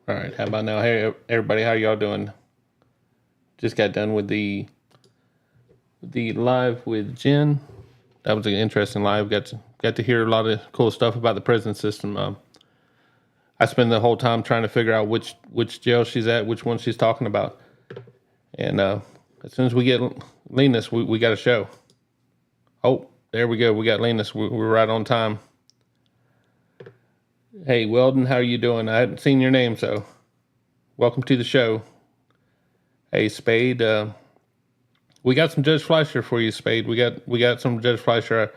All right, how about now? Hey, everybody, how y'all doing? Just got done with the live with Jen. That was an interesting live. Got to hear a lot of cool stuff about the prison system. I spend the whole time trying to figure out which jail she's at, which one she's talking about, and as soon as we get Linus, we got a show. Oh, there we go. We got Linus. We're right on time. Hey, Weldon, how are you doing? I hadn't seen your name, so welcome to the show. Hey, Spade. We got some Judge Fleischer for you, Spade. We got some Judge Fleischer.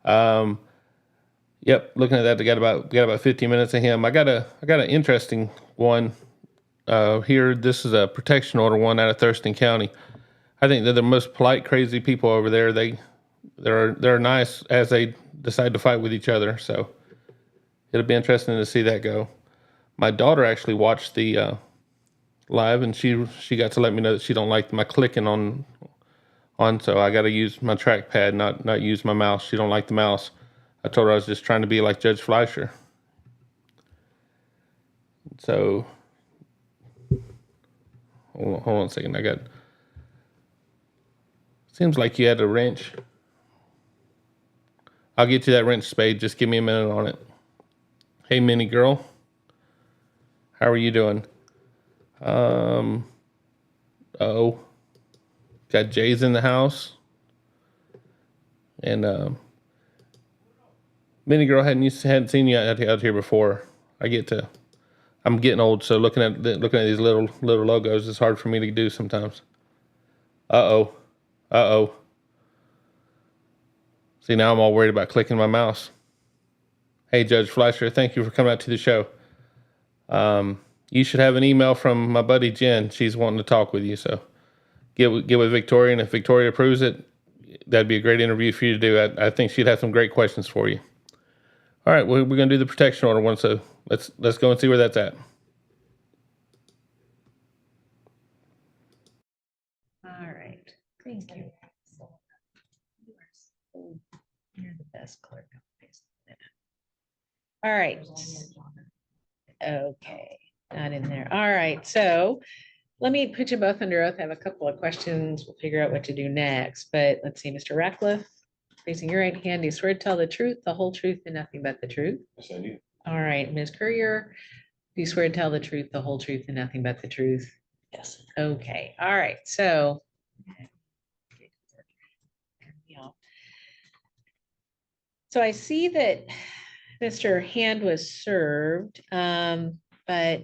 Um, yep, looking at that, we got about 15 minutes of him. I got an interesting one here. This is a protection order one out of Thurston County. I think they're the most polite, crazy people over there. They're nice as they decide to fight with each other. So it'll be interesting to see that go. My daughter actually watched the live, and she got to let me know that she don't like my clicking on, so I got to use my trackpad, not use my mouse. She don't like the mouse. I told her I was just trying to be like Judge Fleischer. So hold on a second. Seems like you had a wrench. I'll get you that wrench, Spade. Just give me a minute on it. Hey, mini girl. How are you doing? Oh, got Jay's in the house. And mini girl hadn't seen you out here before. I'm getting old, so looking at these little logos is hard for me to do sometimes. Uh oh. See, now I'm all worried about clicking my mouse. Hey, Judge Fleischer, thank you for coming out to the show. You should have an email from my buddy Jen. She's wanting to talk with you, so get with Victoria, and if Victoria approves it, that'd be a great interview for you to do. I think she'd have some great questions for you. All right, we're going to do the protection order one, so let's go and see where that's at. All right, thank you. You're the best clerk. All right. Okay, not in there. All right, so let me put you both under oath. I have a couple of questions. We'll figure out what to do next, but let's see, Mr. Ratcliffe, raising your right hand, do you swear to tell the truth, the whole truth, and nothing but the truth? Yes, I do. All right, Ms. Courier, do you swear to tell the truth, the whole truth, and nothing but the truth? Yes. Okay, all right, so. So I see that Mr. Hand was served, but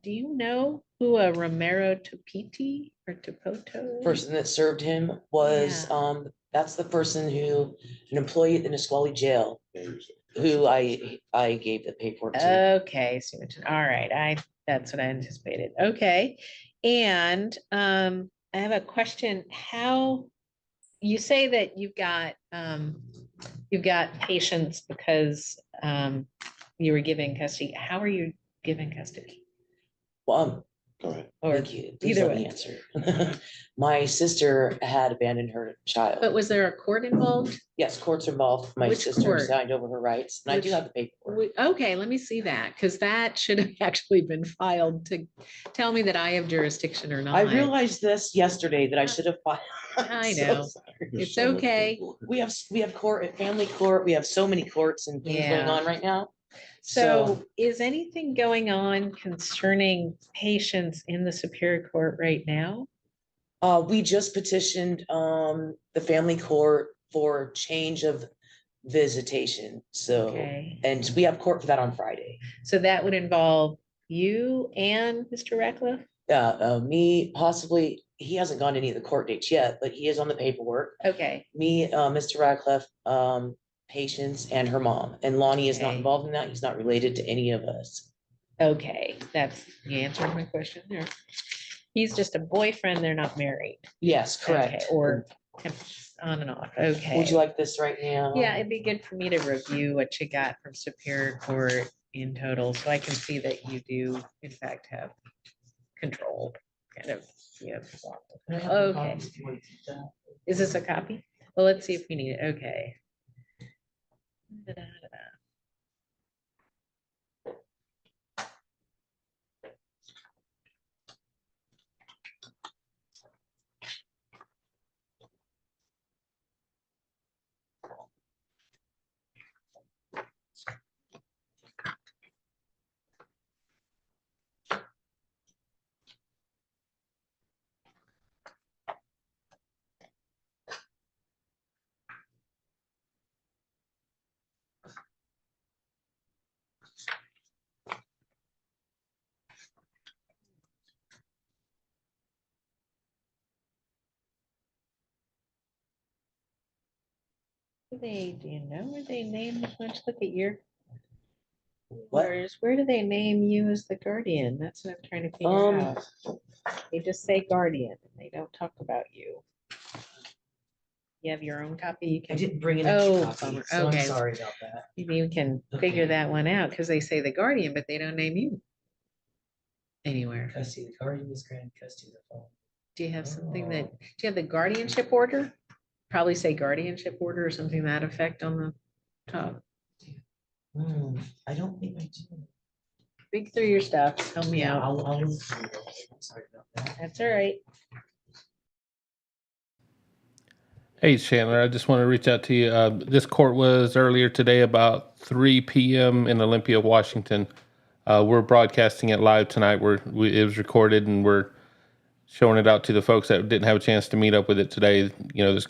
do you know who a Romero Topiti or Topoto? Person that served him was, that's the person who, an employee at the Nisqually jail, who I gave the paperwork to. Okay, so all right, that's what I anticipated. Okay, and I have a question. How you say that you've got patients because you were given custody. How are you given custody? Well, Go ahead. Or thank you. Please either let me way. answer. My sister had abandoned her child. But was there a court involved? Yes, court's involved. My Which sister court? signed over her rights, and I do Which- have the paperwork. Okay, let me see that, because that should have actually been filed to tell me that I have jurisdiction or not. I realized this yesterday that I should have filed. I So know. sorry. It's okay. We have court, family court. We have so many courts and things going Yeah. on right now. So is anything going on concerning patients in the Superior Court right now? We just petitioned the family court for change of visitation. So, Okay. and we have court for that on Friday. So that would involve you and Mr. Ratcliffe? Me, possibly, he hasn't gone to any of the court dates yet, but he is on the paperwork. Okay, Me, Mr. Ratcliffe, Patience, and her mom. And Lonnie is not Okay. involved in that. He's not related to any of us. okay, you answered my question there. He's just a boyfriend, they're not married. Yes, correct. Okay, or on and off, okay. Would you like this right now? Yeah, it'd be good for me to review what you got from Superior Court in total, so I can see that you do in fact have control, kind of, yeah. Okay. Is this a copy? Well, let's see if we need it, okay. do you know where they name, let's look at your, What? where do they name you as the guardian? That's what I'm trying to figure out. They just say guardian, and they don't talk about you. You have your own copy, you I can, didn't bring an Oh, extra copy, bummer. so I'm Okay. sorry about that. maybe you can Okay. figure that one out, because they say the guardian, but they don't name you anywhere. Custody, the guardian is granted custody of the phone. Do you have something that, do you have the guardianship order? Probably say guardianship order or something to that effect on the top. I don't think I do. Dig through your stuff, help me out. I'll look through it. I'm sorry about that. That's all right. Hey, Chandler, I just want to reach out to you. This court was earlier today about 3 p.m. in Olympia, Washington. We're broadcasting it live tonight. It was recorded, and we're showing it out to the folks that didn't have a chance to meet up with it today. You know, there's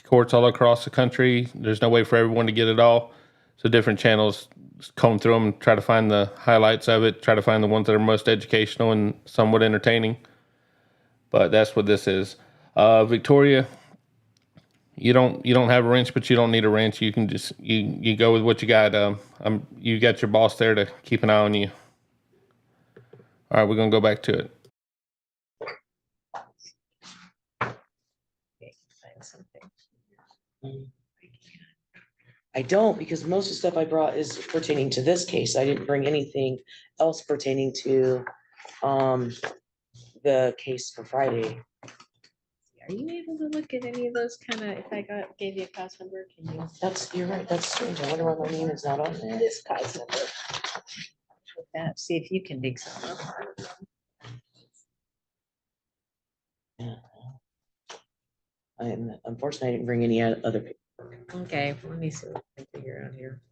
courts all across the country. There's no way for everyone to get it all. So different channels comb through them, try to find the highlights of it, try to find the ones that are most educational and somewhat entertaining. But that's what this is. Victoria, you don't have a wrench, but you don't need a wrench. You can just you go with what you got. You got your boss there to keep an eye on you. All right, we're gonna go back to it. Okay, find something. I don't, because most of the stuff I brought is pertaining to this case. I didn't bring anything else pertaining to the case for Friday. Are you able to look at any of those kind of, if I gave you a cause number, can you? You're right, that's strange. I wonder why my name is not on there. This cause number. With that, see if you can dig some up. Unfortunately, I didn't bring any other paper. Okay, let me see what I can figure out here.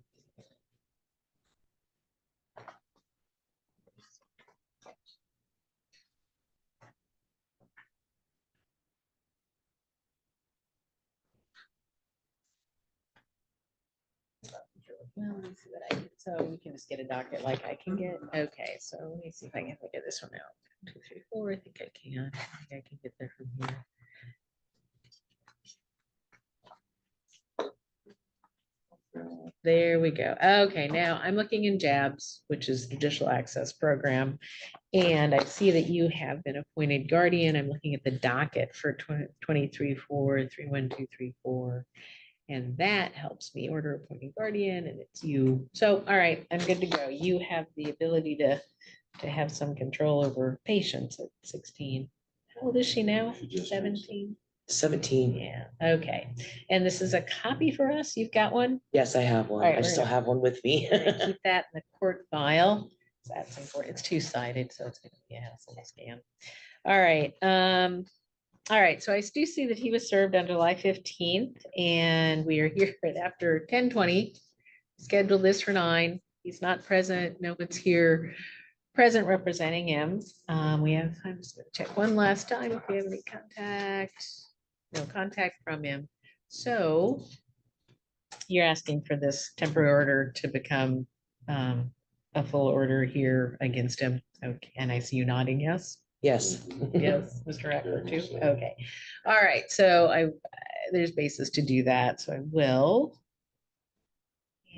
Well, let me see what I can, so we can just get a docket like I can get. Okay, so let me see if I can figure this one out. 2, 3, 4. I think I can. I think I can get there from here. There we go. Okay, now I'm looking in JABS, which is Judicial Access Program, and I see that you have been appointed guardian. I'm looking at the docket for 23-4, 31234. And that helps me order appointing guardian, and it's you. So, all right, I'm good to go. You have the ability to have some control over patients at 16. How old is she now? 17? 17. Yeah, okay. And this is a copy for us? You've got one? Yes, I have one. All right, I we're still gonna- have one with me. Keep that in the court file. That's important. It's two-sided, so it's gonna be a hassle to scan. All right. All right, so I do see that he was served on July 15th, and we are here at after 10:20. Scheduled this for 9. He's not present. No one's here present representing him. We have, I'm just gonna check one last time if we have any contact. No contact from him. So you're asking for this temporary order to become a full order here against him. Okay, and I see you nodding yes? Yes. Yes, Mr. Eckler too. Okay. All right. So there's basis to do that. So I will.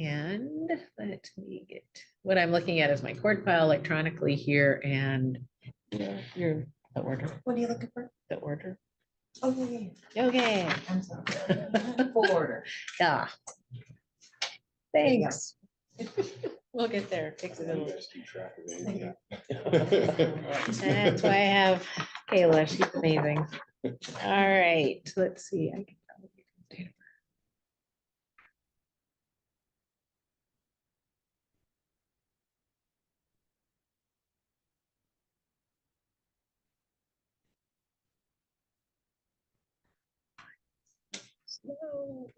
And let me get, what I'm looking at is my court file electronically here and your, the order, What are you looking for? the order. Oh, yeah, yeah. Okay. I'm sorry. Full order. Yeah. There you go. Thanks. We'll get there. Takes a little. That's why I have Kayla. She's amazing. All right, let's see. I can probably do it. Slow.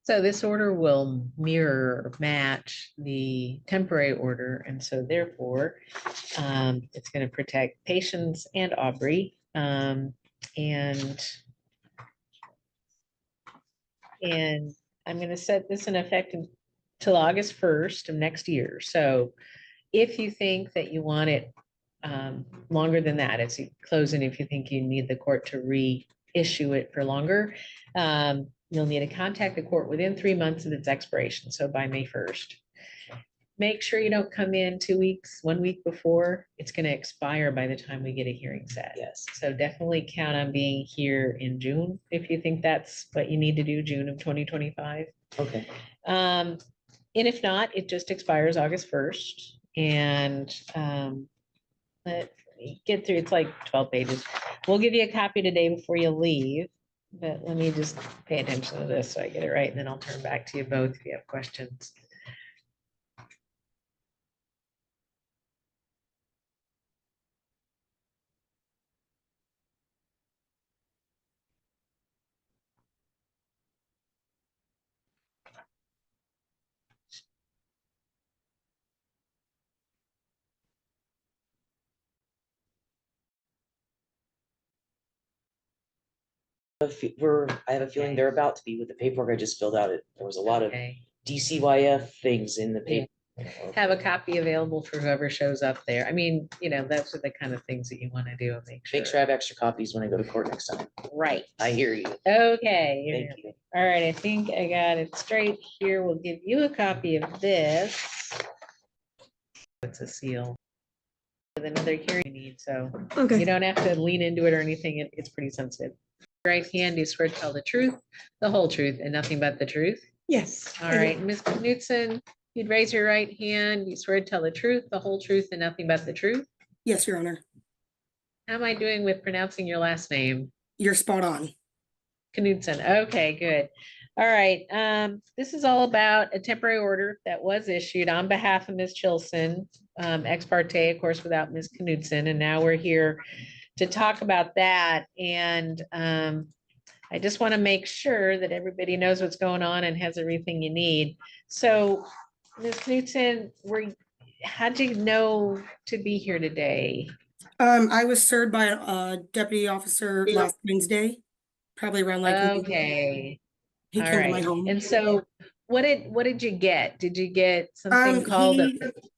So this order will mirror, or match the temporary order, and so therefore, it's going to protect Patience and Aubrey. And I'm going to set this in effect until August 1st of next year. So if you think that you want it longer than that, it's closing. If you think you need the court to reissue it for longer, you'll need to contact the court within 3 months of its expiration. So by May 1st. Make sure you don't come in 2 weeks, 1 week before. It's going to expire by the time we get a hearing set. Yes. So definitely count on being here in June if you think that's what you need to do, June of 2025. Okay. And if not, it just expires August 1st. And let me get through, it's like 12 pages. We'll give you a copy today before you leave, but let me just pay attention to this so I get it right, and then I'll turn back to you both if you have questions. I have a feeling they're about to be with the paperwork I just filled out. There was a lot of Okay. DCYF things in the Yeah. paper. Have a copy available for whoever shows up there. I mean, those are the kind of things that you want to do and make Make sure I have extra copies when I go to court next time. Right. I hear you. Okay. Thank you. All right, I think I got it straight here. We'll give you a copy of this. It's a seal. With another hearing you need, so you don't have to lean into it or anything. It's pretty sensitive. Right hand, you swear to tell the truth, the whole truth, and nothing but the truth. Yes. All right, Ms. Knutson, you'd raise your right hand. You swear to tell the truth, the whole truth, and nothing but the truth. Yes, Your Honor. How am I doing with pronouncing your last name? You're spot on. Knudsen. Okay, good. All right. This is all about a temporary order that was issued on behalf of Ms. Chilson, ex parte, of course, without Ms. Knudsen. And now we're here to talk about that. And I just want to make sure that everybody knows what's going on and has everything you need. So, Ms. Knudsen, how'd you know to be here today? I was served by a deputy officer last Wednesday, probably around like noon. Okay. He All came to my right. home. And so what did you get? Did you get something called a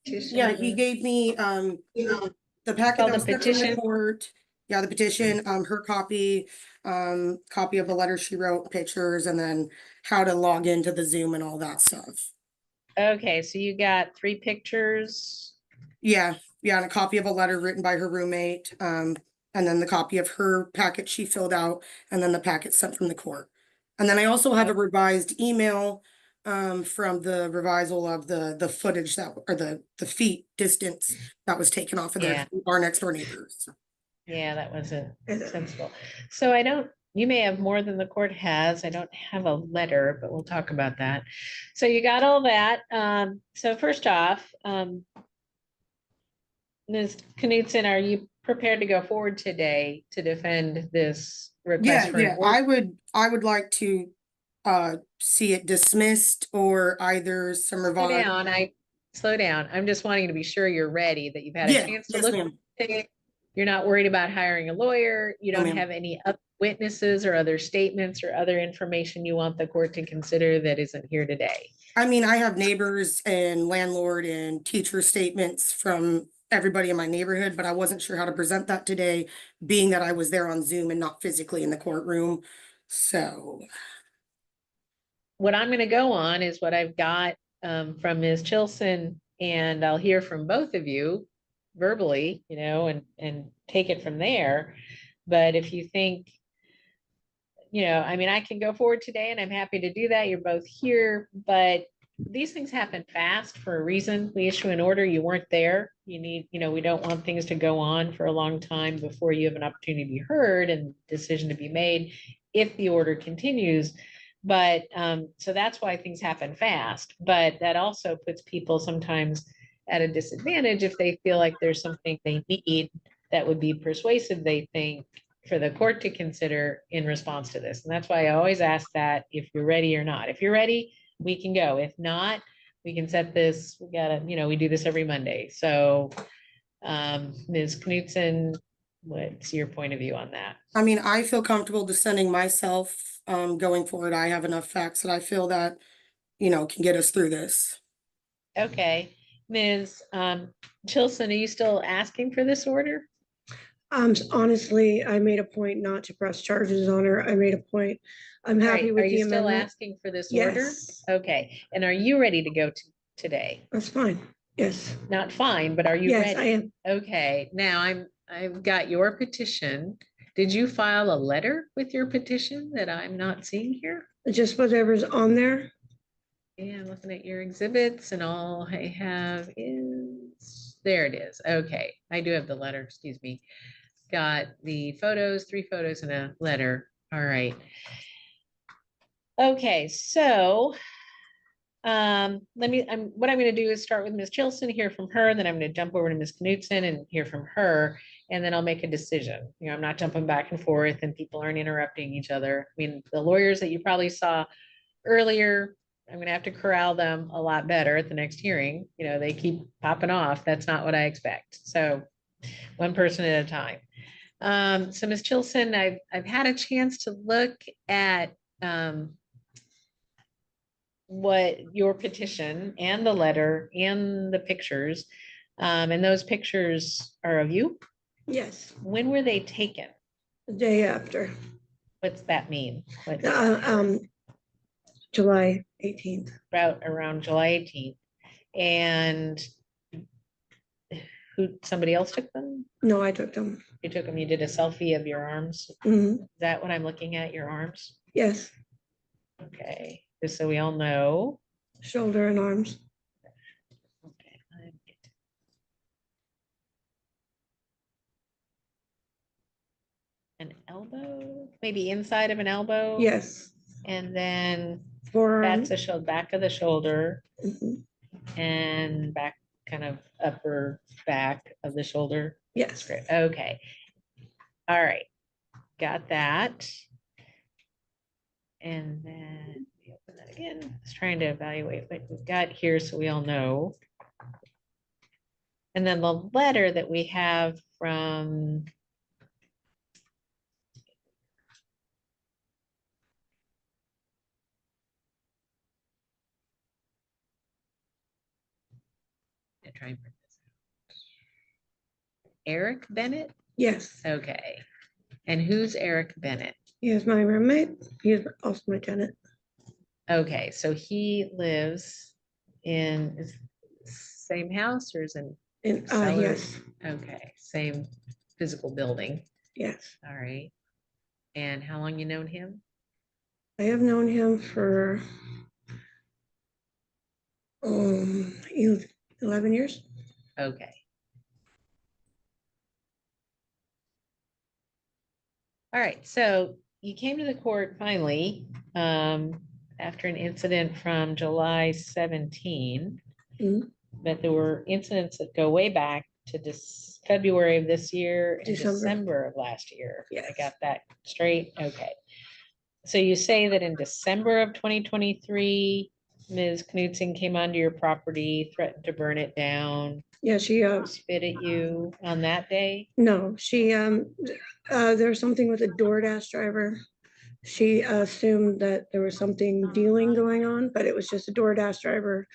petition? Yeah, he gave me the packet Called that a was sent from the petition? court. Yeah, the petition, her copy, copy of the letter she wrote, pictures, and then how to log into the Zoom and all that stuff. Okay, so you got 3 pictures. Yeah, and a copy of a letter written by her roommate, and then the copy of her packet she filled out, and then the packet sent from the court. And then I also have a revised email from the revisal of the footage or the feet distance that was taken off of our next door neighbors. Yeah, that wasn't sensible. So you may have more than the court has. I don't have a letter, but we'll talk about that. So you got all that. So first off, Ms. Knudsen, are you prepared to go forward today to defend this request for an order? I would like to see it dismissed or either some revised. Slow down. I'm just wanting to be sure you're ready, that you've had a chance to look at it. You're not worried about hiring a lawyer. You don't have any other witnesses or other statements or other information you want the court to consider that isn't here today. I mean, I have neighbors and landlord and teacher statements from everybody in my neighborhood, but I wasn't sure how to present that today, being that I was there on Zoom and not physically in the courtroom. So what I'm going to go on is what I've got from Ms. Chilson, and I'll hear from both of you verbally, and take it from there. But if you think, I mean, I can go forward today and I'm happy to do that. You're both here, but these things happen fast for a reason. We issue an order, you weren't there. We don't want things to go on for a long time before you have an opportunity to be heard and decision to be made if the order continues. But so that's why things happen fast, but that also puts people sometimes at a disadvantage if they feel like there's something they need that would be persuasive, they think, for the court to consider in response to this. And that's why I always ask that if you're ready or not. If you're ready, we can go. If not, we can set this, we gotta, we do this every Monday. So Ms. Knutson, what's your point of view on that? I mean, I feel comfortable defending myself, going forward. I have enough facts that I feel that, can get us through this. Okay, Ms. Chilson, are you still asking for this order? Honestly, I made a point not to press charges on her. I made a point. I'm All happy right, with are the you still amendment. asking for this order? Yes, Okay, and are you ready to go today? that's fine. Yes, Not fine, but are you yes, I ready? am. Okay, now I've got your petition. Did you file a letter with your petition that I'm not seeing here? Just whatever's on there. Yeah, I'm looking at your exhibits and all I have is, there it is. Okay, I do have the letter, excuse me. Got the photos, 3 photos and a letter. All right. Okay, so what I'm gonna do is start with Ms. Chilson, hear from her, then I'm gonna jump over to Ms. Knutson and hear from her, and then I'll make a decision. I'm not jumping back and forth and people aren't interrupting each other. I mean, the lawyers that you probably saw earlier, I'm gonna have to corral them a lot better at the next hearing. They keep popping off. That's not what I expect. So one person at a time. So Ms. Chilson, I've had a chance to look at what your petition and the letter and the pictures, and those pictures are of you. Yes, When were they taken? the day after, What's that mean? What, July 18th. around July 18th. And somebody else took them? No, I took them. You took them, you did a selfie of your arms? Mhm. Is that what I'm looking at, your arms? Yes, Okay, just so we all know. shoulder and arms. Okay. An elbow, maybe inside of an elbow? Yes, And then forearm. that's the back of the shoulder Mhm. and back, kind of upper back of the shoulder. Yes, Great. Okay. All right. Got that. And then we open that again. Just trying to evaluate what we've got here so we all know. And then the letter that we have from try and print this out. Eric Bennett? yes. Okay. And who's Eric Bennett? He is my roommate. He is also my tenant. Okay, so he lives in same house or is in cellar? Yes, Okay, same physical building. yes. All right. And how long you known him? I have known him for 11 years. Okay. All right, so you came to the court finally, after an incident from July 17. Mhm. But there were incidents that go way back to this February of this year and December of last year. I Yes. got that straight. Okay. So you say that in December of 2023, Ms. Knudsen came onto your property, threatened to burn it down, Yeah, she spit at you on that day? no, she there was something with a DoorDash driver. She assumed that there was something dealing going on, but it was just a DoorDash driver.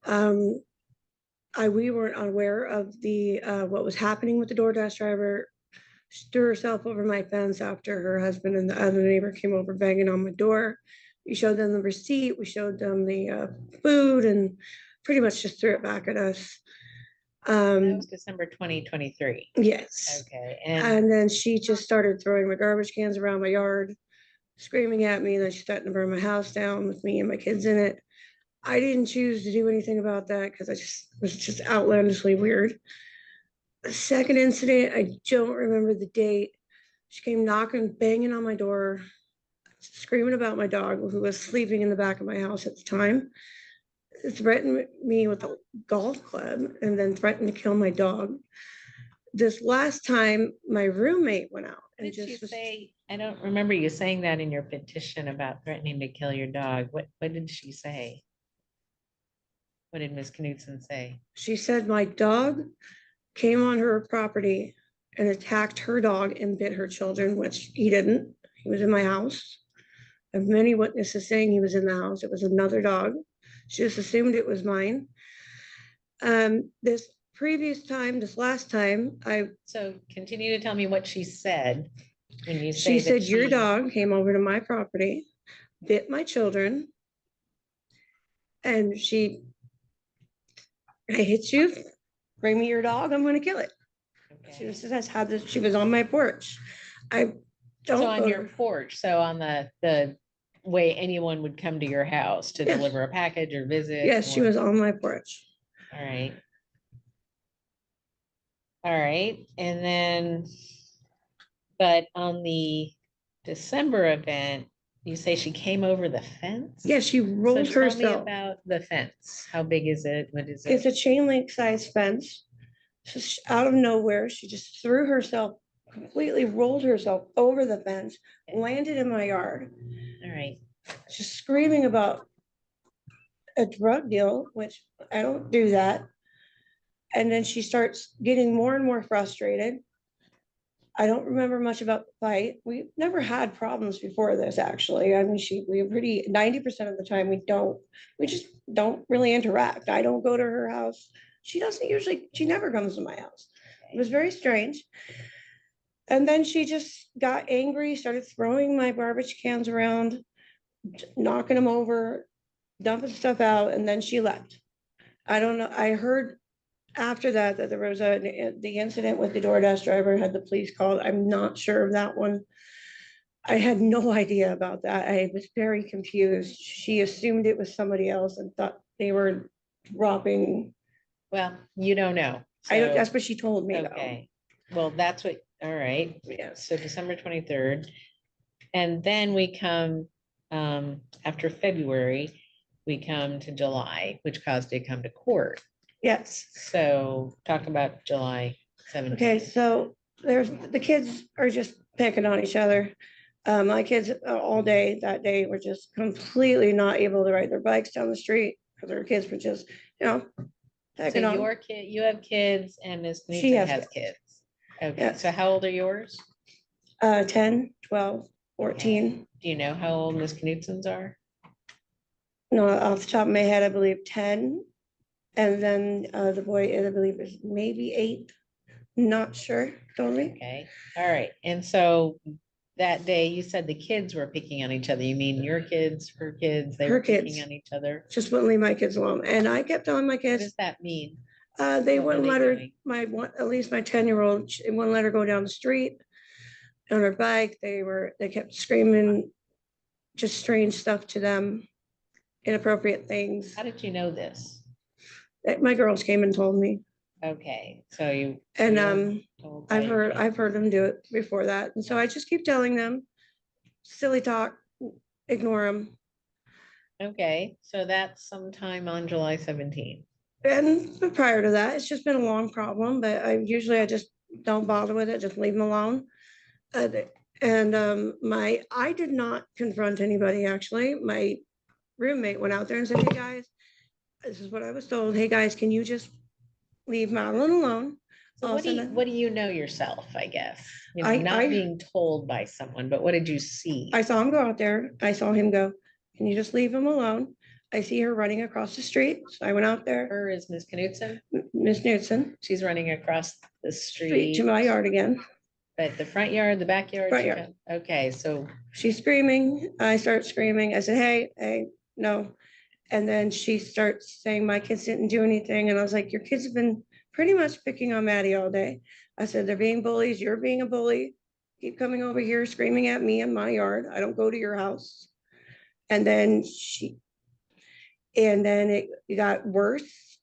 We weren't aware of the what was happening with the DoorDash driver. She threw herself over my fence after her husband and the other neighbor came over banging on my door. We showed them the receipt, we showed them the food, and pretty much just threw it back at us. That was December 2023. Yes. Okay, And then she just started throwing my garbage cans around my yard, screaming at me, and then she threatened to burn my house down with me and my kids in it. I didn't choose to do anything about that because I just was just outlandishly weird. The second incident, I don't remember the date. She came knocking, banging on my door, screaming about my dog who was sleeping in the back of my house at the time. Threatened me with a golf club and then threatened to kill my dog. This last time, my roommate went out What and did you just was- say? I don't remember you saying that in your petition about threatening to kill your dog. What did she say? What did Miss Knudsen say? She said my dog came on her property and attacked her dog and bit her children, which he didn't. He was in my house. I have many witnesses saying he was in the house. It was another dog. She just assumed it was mine. This previous time, this last time, So continue to tell me what she said when you say she that said your she- dog came over to my property, bit my children, and I hit you, bring me your dog, I'm gonna kill it. She Okay. was, that's how this, she was on my porch. I don't. So on go your to- porch, so on the way anyone would come to your house to Yes. deliver a package or visit? Yes, she or- was on my porch. All right. All right, and then, but on the December event, you say she came over the fence? Yeah, she So rolled tell me herself. about the fence. How big is it? What is It's it? a chain link size fence. Just out of nowhere, she just threw herself, completely rolled herself over the fence, landed in my yard, All right, just screaming about a drug deal, which I don't do that. And then she starts getting more and more frustrated. I don't remember much about the fight. We never had problems before this, actually. I mean, we were pretty, 90% of the time we just don't really interact. I don't go to her house. She doesn't usually, she never comes to my house. It was very strange. And then she just got angry, started throwing my garbage cans around, knocking them over, dumping stuff out, and then she left. I don't know. I heard after that there was the incident with the DoorDash driver, had the police called. I'm not sure of that one. I had no idea about that. I was very confused. She assumed it was somebody else and thought they were dropping. well, you don't know. I don't, So- that's what she told me though. Okay, well, that's what, all right, Yes. so December 23rd. And then we come, after February, we come to July, which caused it to come to court. Yes. So talk about July Okay, 17th. so the kids are just picking on each other. My kids all day, that day, were just completely not able to ride their bikes down the street because their kids were just, So picking on. your kid, you have kids and Ms. She Knudsen has has kids. Okay, Yes. so how old are yours? 10, 12, 14. Do you know how old Ms. Knudsen's are? No, off the top of my head, I believe 10. And then the boy, I believe, is maybe 8. Not sure, totally. Okay, all right, and so that day you said the kids were picking on each other. You mean your kids, her kids, they Her were picking kids. on each other? Just wouldn't leave my kids alone. And I kept telling my What kids, does that mean? they What were wouldn't they let her, doing? at least my 10-year-old, she wouldn't let her go down the street on her bike. They kept screaming just strange stuff to them, inappropriate things. How did you know this? My girls came and told me. Okay, so you. And you were told by I've your heard kids. them do it before that. And so I just keep telling them, silly talk, ignore them. Okay, so that's sometime on July 17th. And but prior to that, it's just been a long problem, but I just don't bother with it, just leave them alone. And I did not confront anybody, actually. My roommate went out there and said, hey, guys, this is what I was told. Hey, guys, can you just leave Madeline alone? So I'll send what do you know yourself, I guess? You know, I- not I- being told by someone, but what did you see? I saw him go out there. I saw him go, can you just leave him alone? I see her running across the street. So I went out there, Her is Ms. Knudsen. Miss Knudsen, She's running across the street street. to my yard again. But the front yard, the backyard? Front she yard. come- Okay, so, She's screaming. I start screaming. I said, hey, no. And then she starts saying, my kids didn't do anything. And I was like, your kids have been pretty much picking on Maddie all day. I said, they're being bullies. You're being a bully. Keep coming over here screaming at me in my yard. I don't go to your house. And then it got worse.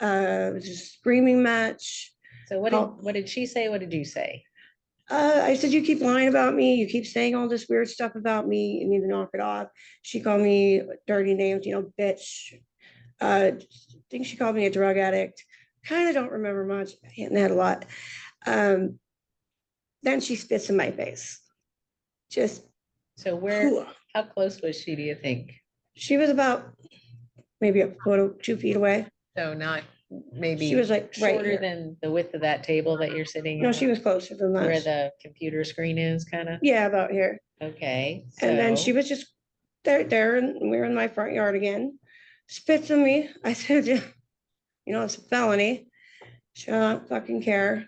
It was a screaming match. so what did she say? What did you say? I said, you keep lying about me. You keep saying all this weird stuff about me. You need to knock it off. She called me dirty names, bitch. I think she called me a drug addict. Kind of don't remember much. I hadn't had a lot. Then she spits in my face. Just, So where, how close was she, do you think? she was about maybe a foot or 2 feet away. So not maybe She was like right shorter here. than the width of that table that you're sitting No, at, she was closer than where that. the computer screen is kind of? Yeah, about here. Okay, And then she so was just there, and we were in my front yard again. Spits on me. I said, you know, it's a felony. She don't fucking care.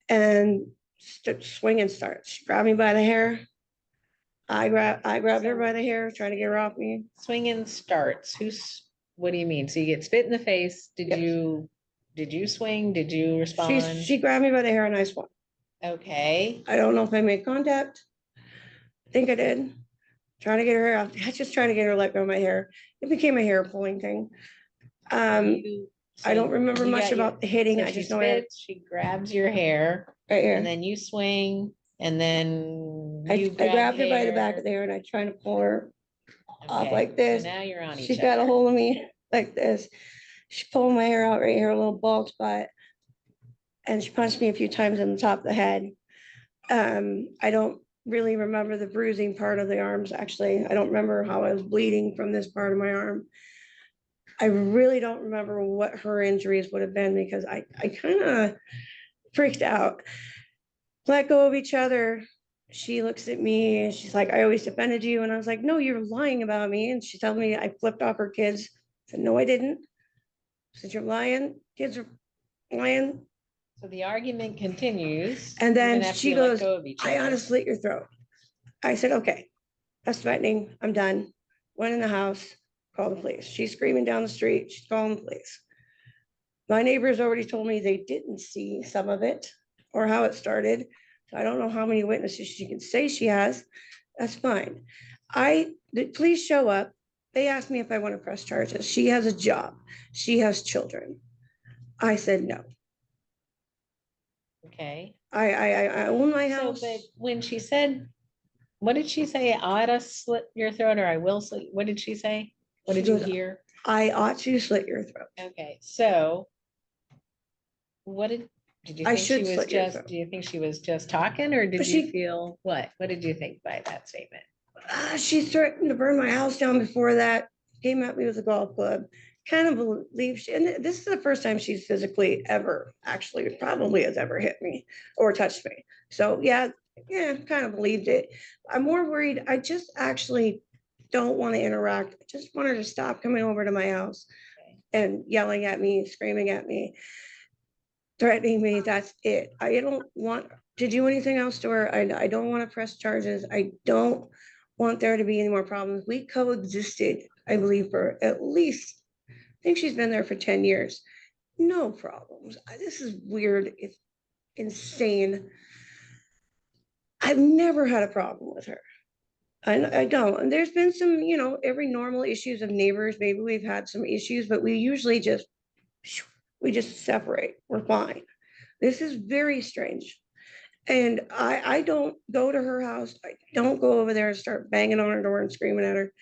And swinging starts. She grabbed me by the hair. I grabbed her by the hair, trying to get her off me. swinging starts. What do you mean? So you get spit in the face. Did Yes. you swing? Did you respond? She grabbed me by the hair and I swung. Okay, I don't know if I made contact. I think I did. Trying to get her out. I just trying to get her to let go of my hair. It became a hair pulling thing. I don't remember you much got your- about the hitting. so I she just know I spits, she grabs your hair, right here. and then you swing, and then I you grabbed her by the back hair. of the hair and I tried to pull her off Okay, like so this. now you're on each She got a other. hold of me like this. She pulled my hair out right here, a little bald spot. And she punched me a few times in the top of the head. I don't really remember the bruising part of the arms, actually. I don't remember how I was bleeding from this part of my arm. I really don't remember what her injuries would have been because I kind of freaked out. Let go of each other. She looks at me and she's like, I always defended you. And I was like, no, you're lying about me. And she told me I flipped off her kids. I said, no, I didn't. I said, you're lying. Kids are lying. So the argument continues. And then even after she you let goes, go of each I ought other. to slit your throat. I said, okay, that's threatening. I'm done. Went in the house, called the police. She's screaming down the street. She's calling the police. My neighbors already told me they didn't see some of it or how it started. So I don't know how many witnesses she can say she has. That's fine. The police show up. They asked me if I want to press charges. She has a job. She has children. I said no. Okay. I own my So, house. but when she said, what did she say? I ought to slit your throat, or I will slit, what did she say? What She did you goes, hear? I ought to slit your throat. Okay, so what did you I think she should was slit your just, throat. do you think she was just talking, or did But you she- feel what? What did you think by that statement? She threatened to burn my house down before that, came at me with a golf club. Kind of believe she, and this is the first time she's physically ever, actually, probably has ever hit me or touched me. So yeah, kind of believed it. I'm more worried. I just actually don't want to interact. I just want her to stop coming over to my house and yelling at me, screaming at me, threatening me. That's it. I don't want to do anything else to her. I don't want to press charges. I don't want there to be any more problems. We coexisted, I believe, for at least, I think she's been there for 10 years. No problems. This is weird. It's insane. I've never had a problem with her. I don't. And there's been some, every normal issues of neighbors. Maybe we've had some issues, but we usually just separate. We're fine. This is very strange. And I don't go to her house. I don't go over there and start banging on her door and screaming at her.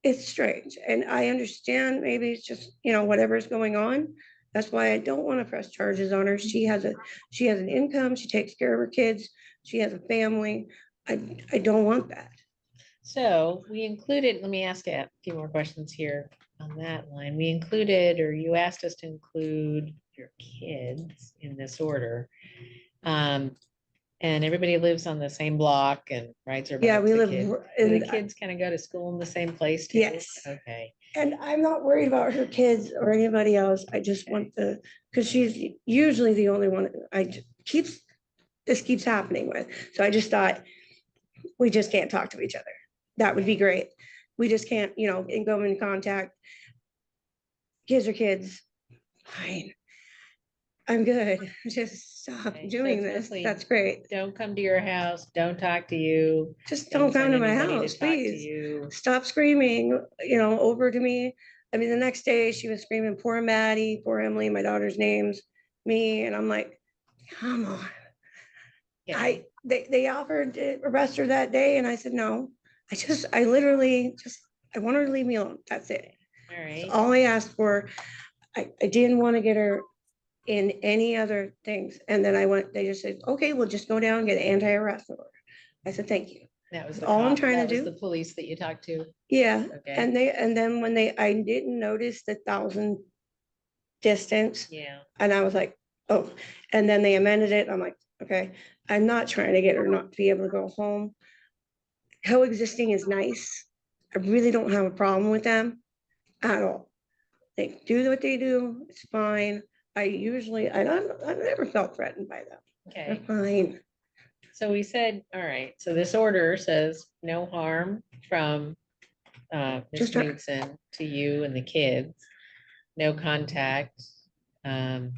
It's strange. And I understand maybe it's just, whatever's going on. That's why I don't want to press charges on her. She has an income. She takes care of her kids. She has a family. I don't want that. So we included, let me ask you a few more questions here on that line. We included, or you asked us to include your kids in this order. And everybody lives on the same block and rides their bikes. Yeah, we the live kids. in Do the the- kids kind of go to school in the same place too? Yes. Okay. And I'm not worried about her kids or anybody else. I just want because she's usually the only one this keeps happening with. So I just thought, we just can't talk to each other. That would be great. We just can't, and go in contact. Kids are kids. Fine. I'm good. Just stop Okay, so doing it's this. mostly- That's great. Don't come to your house. Don't talk to you. Just don't come send to my anybody house, talk to please. you. Stop screaming, over to me. I mean, the next day she was screaming, poor Maddie, poor Emily, my daughter's names, me. And I'm like, come on. Okay. They offered to arrest her that day. And I said, no, I literally I want her to leave me alone. That's it. All That's right. all I asked for. I didn't want to get her in any other things. And then they just said, okay, we'll just go down and get an anti-harassment order. I said, thank you. That was all I'm trying to that was do. the police that you talked to. Yeah, Okay. and then when I didn't notice the 1,000 distance, Yeah. and I was like, oh, and then they amended it. I'm like, okay, I'm not trying to get her not to be able to go home. Coexisting is nice. I really don't have a problem with them at all. They do what they do. It's fine. I've never felt threatened by them. They're Okay. fine. So we said, all right, so this order says no harm from Ms. Just her. Knudsen to you and the kids, no contact, and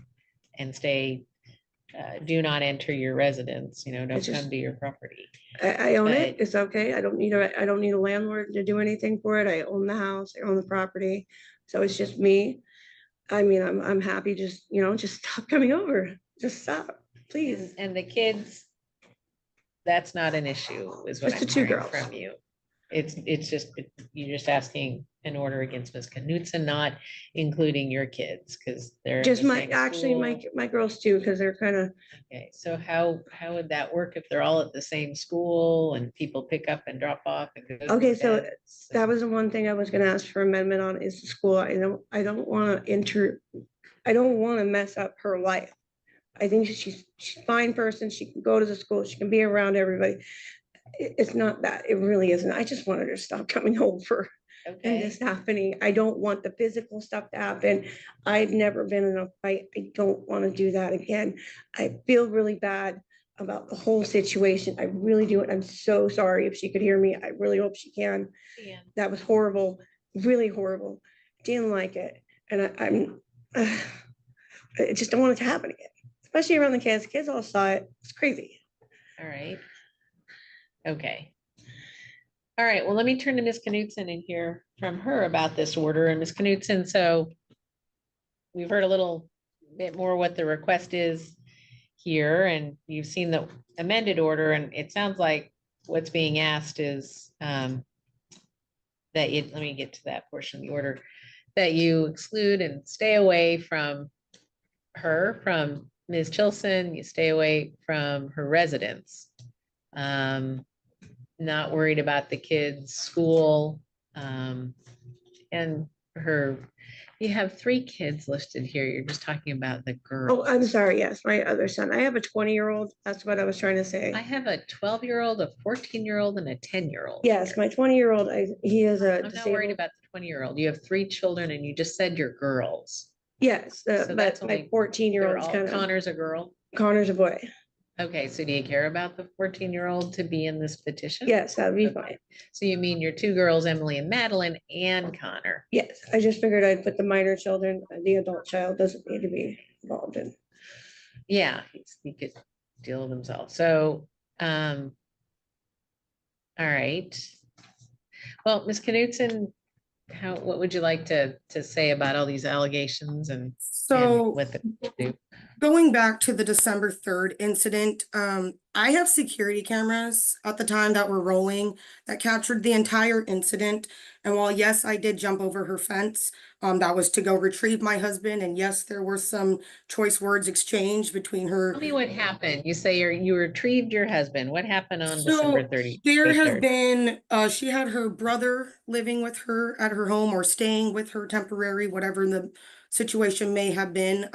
do not enter your residence, don't It's just- come to your property. I own it. But- It's okay. I don't need a landlord to do anything for it. I own the house, I own the property. So it's just me. I mean, I'm happy, just stop coming over. Just stop, please. And the kids, that's not an issue, is what Just I'm the two hearing girls. from you. It's just, you're just asking an order against Ms. Knudsen, not including your kids, because they're. in Just the my, same actually, school. my girls too, because they're kind of, Okay, so how would that work if they're all at the same school and people pick up and drop off and go? to Okay, so events that and- was the one thing I was gonna ask for amendment on is the school. I don't want to mess up her life. I think she's a fine person. She can go to the school. She can be around everybody. It's not that. It really isn't. I just wanted her to stop coming over and Okay, this happening. I don't want the physical stuff to happen. I've never been in a fight. I don't want to do that again. I feel really bad about the whole situation. I really do. I'm so sorry if she could hear me. I really hope she can. yeah, That was horrible, really horrible. Didn't like it. And I just don't want it to happen again, especially around the kids. Kids all saw it. It's crazy. all right. Okay. All right, well, let me turn to Ms. Knudsen and hear from her about this order. And Ms. Knudsen, so we've heard a little bit more what the request is here, and you've seen the amended order, and it sounds like what's being asked is let me get to that portion of the order, that you exclude and stay away from her, from Ms. Chilson, you stay away from her residence. Not worried about the kids' school, and you have 3 kids listed here. You're just talking about the girl. Oh, I'm sorry. Yes, my other son. I have a 20-year-old. That's what I was trying to say. I have a 12-year-old, a 14-year-old, and a 10-year-old. Yes, my 20-year-old, he is a I'm not worried disabled. about the 20-year-old. You have 3 children and you just said you're girls. Yes, So but that's my only- 14-year-old's kind of, Connor's a girl. Connor's a boy. Okay, so do you care about the 14-year-old to be in this petition? Yes, that'd be Okay. fine. So you mean your 2 girls, Emily and Madeline, and Connor? Yes, I just figured I'd put the minor children, the adult child doesn't need to be involved in. Yeah, he could deal with himself. So, all right. Well, Ms. Knudsen, what would you like to say about all these allegations and So what the do? going back to the December 3rd incident, I have security cameras at the time that were rolling that captured the entire incident. And while yes, I did jump over her fence, that was to go retrieve my husband. And yes, there were some choice words exchanged between her. Tell me what happened. You say you retrieved your husband. What happened on So December 30th? there has been, she had her brother living with her at her home or staying with her temporary, whatever the situation may have been.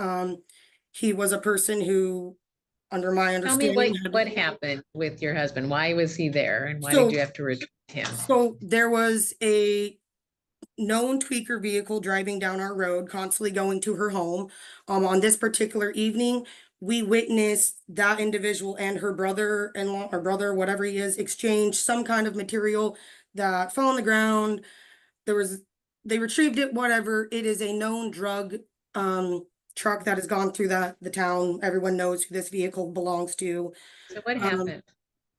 He was a person who, under my Tell me understanding. what happened with your husband? Why was he there and why So- did you have to retrieve him? So there was a known tweaker vehicle driving down our road, constantly going to her home. On this particular evening, we witnessed that individual and her brother-in-law or brother, whatever he is, exchange some kind of material that fell on the ground. They retrieved it, whatever. It is a known drug truck that has gone through the town. Everyone knows who this vehicle belongs to. So what happened?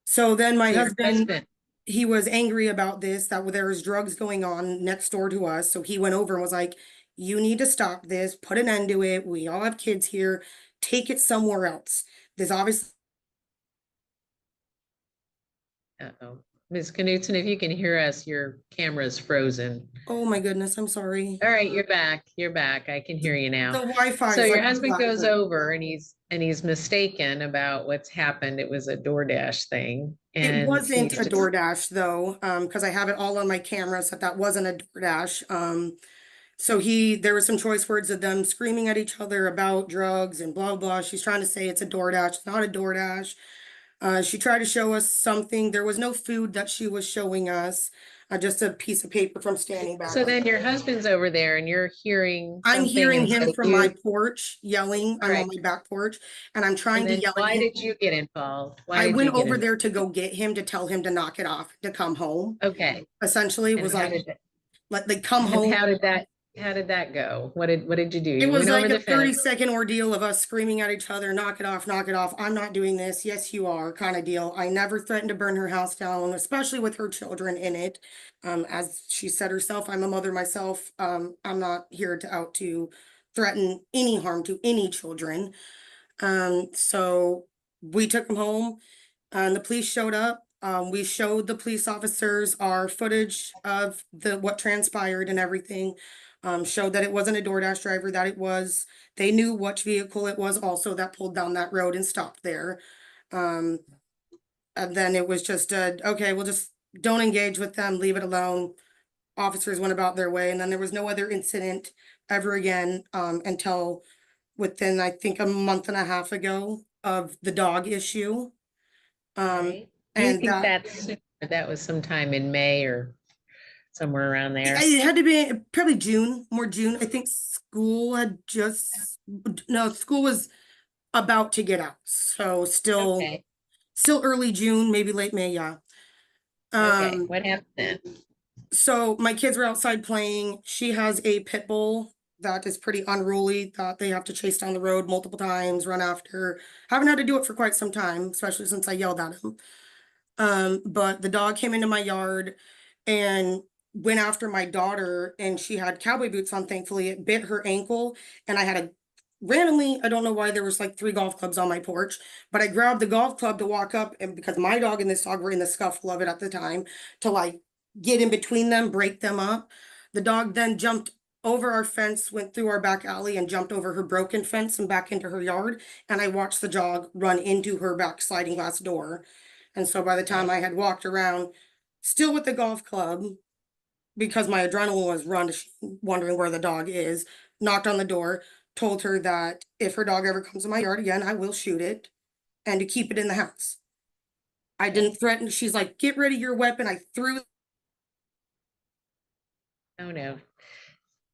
So then my to your husband, he was angry about this, that there was drugs going on next door to us. So he went over and was like, you need to stop this, put an end to it. We all have kids here. Take it somewhere else. There's obviously Uh-oh. Ms. Knutson, if you can hear us, your camera's frozen. Oh my goodness, I'm sorry. All right, you're back. You're back. I can hear you now. The Wi-Fi So is your like husband flat. goes over and he's mistaken about what's happened. It was a DoorDash thing. It And wasn't he's a just- DoorDash though, because I have it all on my camera, so that wasn't a DoorDash. So there were some choice words of them screaming at each other about drugs and blah, blah. She's trying to say it's a DoorDash, it's not a DoorDash. She tried to show us something. There was no food that she was showing us, just a piece of paper from standing back. So then your husband's over there and you're hearing I'm something hearing and him so from you- my porch yelling. I'm Right. on my back porch and I'm trying and to then yell at why him. did you get involved? Why I did went you get over in- there to go get him, to tell him to knock it off, to come home. Okay. Essentially, it And was how like, did that- let they come and home. how did that go? What did you do? It You was went like over a the 30-second ordeal of us screaming at each other, knock it off, knock it off. I'm not doing this. Yes, you are, kind of deal. I never threatened to burn her house down, especially with her children in it. As she said herself, I'm a mother myself. I'm not here to threaten any harm to any children. So we took him home and the police showed up. We showed the police officers our footage of what transpired and everything. Showed that it wasn't a DoorDash driver, they knew which vehicle it was also that pulled down that road and stopped there. And then it was just, okay, we'll just don't engage with them, leave it alone. Officers went about their way, and then there was no other incident ever again, until within, I think, a month and a half ago of the dog issue. Right. Do you And think that was sometime in May or somewhere around there? it had to be probably more June. I think school was about to get out. So still Okay, early June, maybe late May, yeah. okay. What happened then? So my kids were outside playing. She has a pit bull that is pretty unruly, that they have to chase down the road multiple times, run after. Haven't had to do it for quite some time, especially since I yelled at him. But the dog came into my yard and went after my daughter, and she had cowboy boots on. Thankfully, it bit her ankle, and randomly, I don't know why, there was like 3 golf clubs on my porch, but I grabbed the golf club to walk up, and because my dog and this dog were in the scuffle of it at the time, to like get in between them, break them up. The dog then jumped over our fence, went through our back alley and jumped over her broken fence and back into her yard. And I watched the dog run into her back sliding glass door. And so by the time I had walked around, still with the golf club, because my adrenaline was wondering where the dog is, knocked on the door, told her that if her dog ever comes in my yard again, I will shoot it, and to keep it in the house. I didn't threaten. She's like, get rid of your weapon. I threw Oh, no.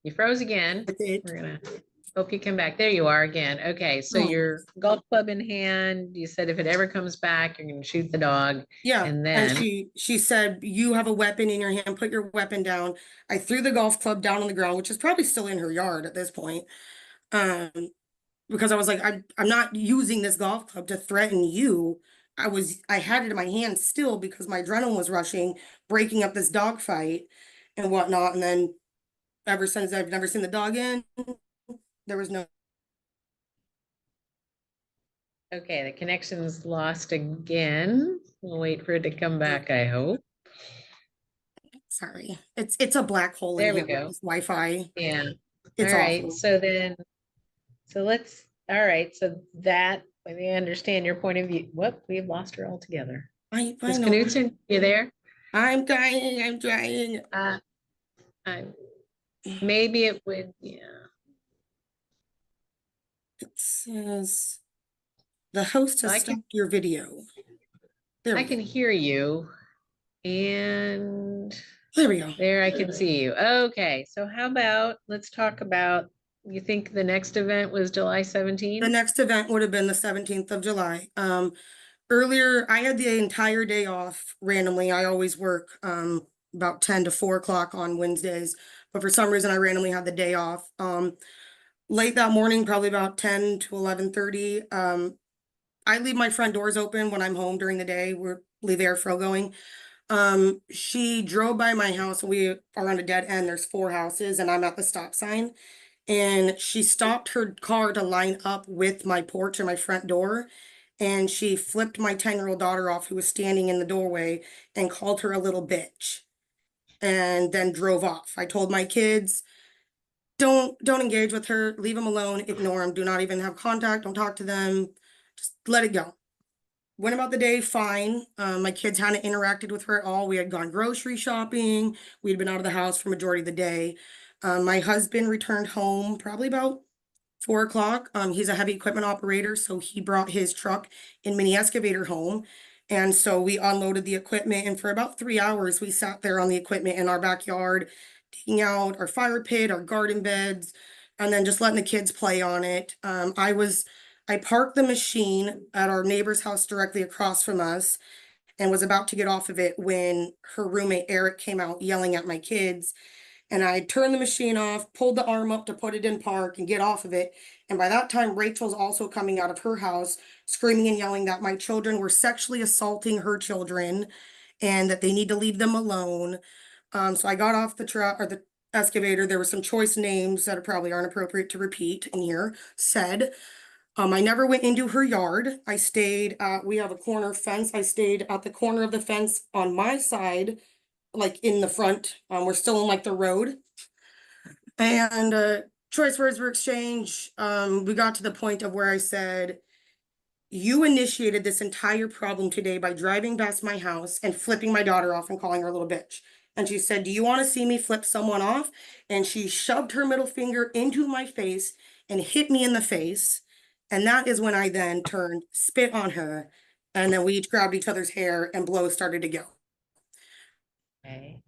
You froze again. it. We're gonna hope you come back. There you are again. Okay, so Oh. your golf club in hand, you said if it ever comes back, you're gonna shoot the dog. Yeah, And and then, she said, you have a weapon in your hand, put your weapon down. I threw the golf club down on the ground, which is probably still in her yard at this point. Because I was like, I'm not using this golf club to threaten you. I had it in my hand still because my adrenaline was rushing, breaking up this dog fight and whatnot. And then ever since, I've never seen the dog in. There was no, okay, the connection's lost again. We'll wait for it to come back, I hope. sorry. It's a black hole in There we here with go. this Wi-Fi. Yeah. It's All right, awful. so then, all right, so that, I understand your point of view. Whoop, we've lost her altogether. I Ms. know. Knutson, you there? I'm trying. Maybe it would, yeah. It says the host has I can- stopped your video. There I we can go. hear you. And There we go. there I can see you. Okay, so how about, let's talk about, you think the next event was July 17th? The next event would have been the 17th of July. Earlier, I had the entire day off randomly. I always work about 10 to 4 o'clock on Wednesdays, but for some reason I randomly had the day off. Late that morning, probably about 10 to 11:30. I leave my front doors open when I'm home during the day. Leave the airflow going. She drove by my house. We are on a dead end. There's 4 houses and I'm at the stop sign. And she stopped her car to line up with my porch and my front door. and she flipped my 10-year-old daughter off who was standing in the doorway and called her a little bitch and then drove off. I told my kids, don't engage with her, leave them alone, ignore them, do not even have contact, don't talk to them, just let it go. Went about the day fine. My kids hadn't interacted with her at all. We had gone grocery shopping. We'd been out of the house for majority of the day. My husband returned home probably about 4 o'clock. He's a heavy equipment operator, so he brought his truck and mini excavator home. And so we unloaded the equipment, and for about 3 hours, we sat there on the equipment in our backyard, digging out our fire pit, our garden beds, and then just letting the kids play on it. I parked the machine at our neighbor's house directly across from us and was about to get off of it when her roommate Eric came out yelling at my kids. And I turned the machine off, pulled the arm up to put it in park and get off of it. And by that time, Rachel's also coming out of her house, screaming and yelling that my children were sexually assaulting her children and that they need to leave them alone. So I got off the truck or the excavator. There were some choice names that probably aren't appropriate to repeat in here said. I never went into her yard. I stayed, we have a corner fence. I stayed at the corner of the fence on my side, like in the front. We're still in like the road. And choice words were exchanged. We got to the point of where I said, you initiated this entire problem today by driving past my house and flipping my daughter off and calling her a little bitch. And she said, do you want to see me flip someone off? And she shoved her middle finger into my face and hit me in the face. And that is when I then turned, spit on her, and then we each grabbed each other's hair and blows started to go. Okay.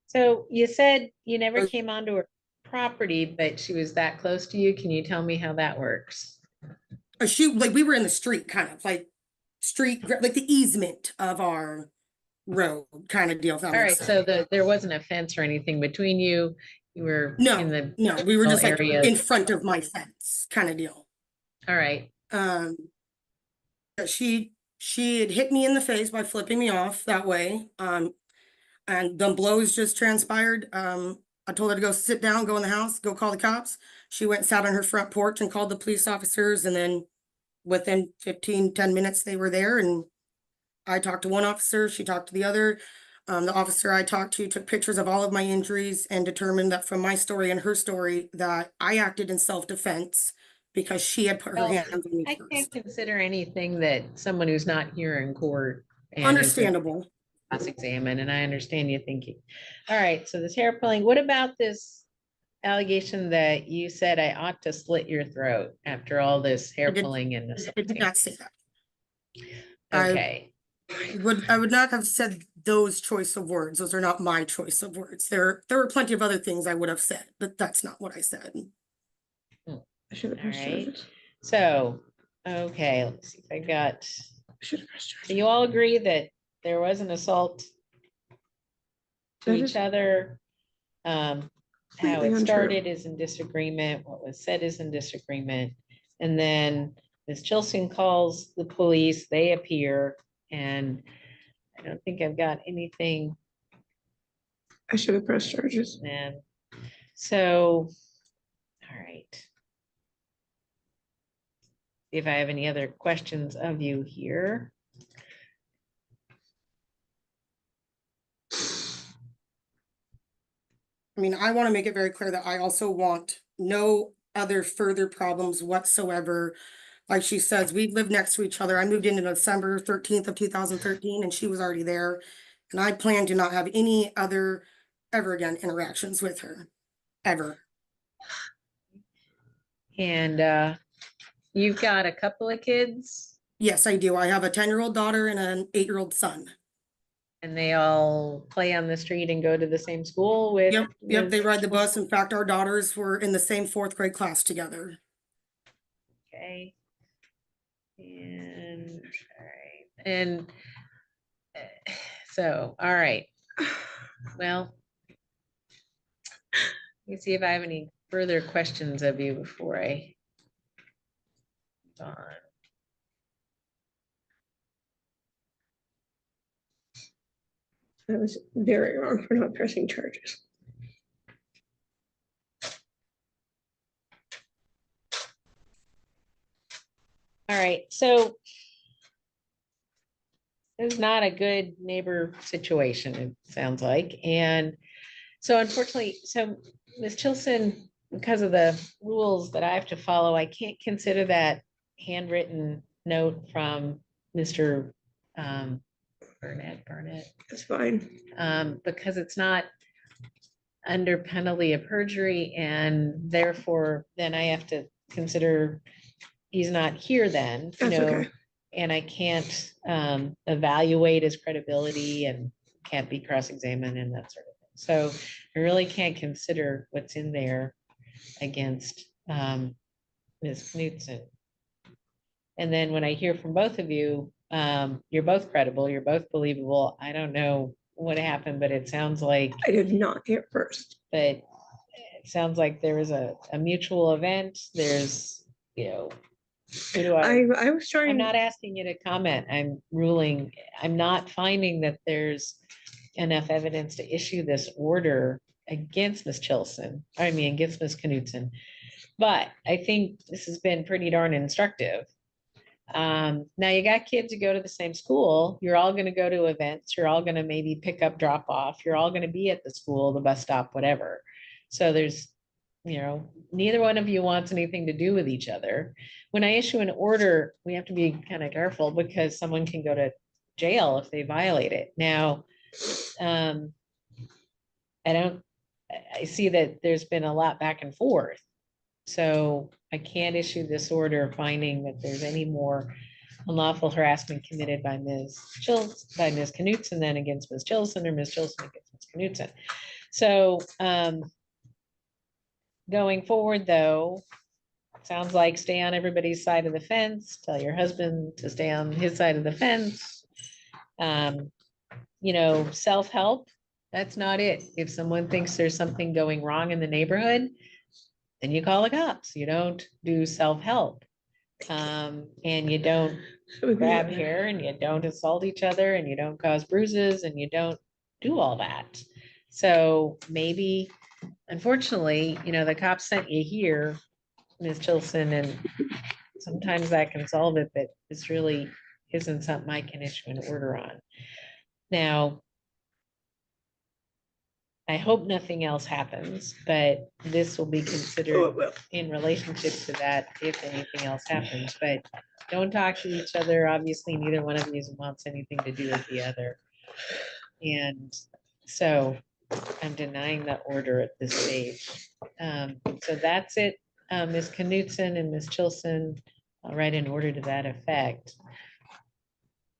So you said you never came onto her property, but she was that close to you. Can you tell me how that works? Like we were in the street, kind of like like the easement of our road kind of deal. If that All right, makes sense. so there wasn't a fence or anything between you. You were in the No, we were just like area. in front of my fence kind of deal. All right. She had hit me in the face by flipping me off that way. And the blows just transpired. I told her to go sit down, go in the house, go call the cops. She went and sat on her front porch and called the police officers, and then within 10 minutes they were there, and I talked to one officer, she talked to the other. The officer I talked to took pictures of all of my injuries and determined that from my story and her story that I acted in self-defense because she had put her Well, hands on me I first. can't consider anything that someone who's not here in court. and is Understandable. Cross-examine, and I understand you thinking. All right, so this hair pulling, what about this allegation that you said I ought to slit your throat after all this hair pulling and this? I did not say that. Okay. I would not have said those choice of words. Those are not my choice of words. There were plenty of other things I would have said, but that's not what I said. I should have All pressed right. charges. So, okay, let's see if I got, I should have pressed charges. do you all agree that there was an assault to That each is other? How completely it untrue. started is in disagreement, what was said is in disagreement. And then Ms. Chilson calls the police, they appear, and I don't think I've got anything. I should have pressed charges. And so, all right. See if I have any other questions of you here. I mean, I want to make it very clear that I also want no other further problems whatsoever. Like she says, we lived next to each other. I moved in December 13th of 2013 and she was already there. And I plan to not have any other ever again interactions with her, ever. And you've got a couple of kids Yes, I do. I have a 10-year-old daughter and an 8-year-old son. and they all play on the street and go to the same school with? Yep, they Ms. ride the bus. Chilson? In fact, our daughters were in the same 4th grade class together. Okay. And, all right, and so, all right. Well, let me see if I have any further questions of you before I move on. I was very wrong for not pressing charges. All All right, so it's not a good neighbor situation, it sounds like. And so unfortunately, so Ms. Chilson, because of the rules that I have to follow, I can't consider that handwritten note from Mr. Burnett, That's fine. because it's not under penalty of perjury, and therefore then I have to consider he's not here then, you That's know, okay. and I can't evaluate his credibility and can't be cross-examined and that sort of thing. So I really can't consider what's in there against Ms. Knudsen. And then when I hear from both of you, you're both credible, you're both believable. I don't know what happened, but it sounds like, I did not hear first. but it sounds like there was a mutual event. There's, you know, who do I was I'm trying, not asking you to comment. I'm ruling, I'm not finding that there's enough evidence to issue this order against Ms. Chilson, I mean, against Ms. Knudsen. But I think this has been pretty darn instructive. Now you got kids who go to the same school. You're all gonna go to events. You're all gonna maybe pick up, drop off. You're all gonna be at the school, the bus stop, whatever. So there's, you know, neither one of you wants anything to do with each other. When I issue an order, we have to be kind of careful because someone can go to jail if they violate it. Now, I see that there's been a lot back and forth. So I can't issue this order finding that there's any more unlawful harassment committed by Ms. Knudsen than against Ms. Chilson, or Ms. Chilson against Ms. Knudsen. So going forward, though, sounds like stay on everybody's side of the fence. Tell your husband to stay on his side of the fence. You know, self-help, that's not it. If someone thinks there's something going wrong in the neighborhood, then you call the cops. You don't do self-help. And you don't grab hair, and you don't assault each other, and you don't cause bruises, and you don't do all that. So maybe, unfortunately, you know, the cops sent you here, Ms. Chilson, and sometimes that can solve it, but this really isn't something I can issue an order on. Now, I hope nothing else happens, but this will be considered in relationship to that if anything else happens. But don't talk to each other. Obviously, neither one of you wants anything to do with the other. And so I'm denying the order at this stage. So that's it. Ms. Knudsen and Ms. Chilson, I'll write an order to that effect.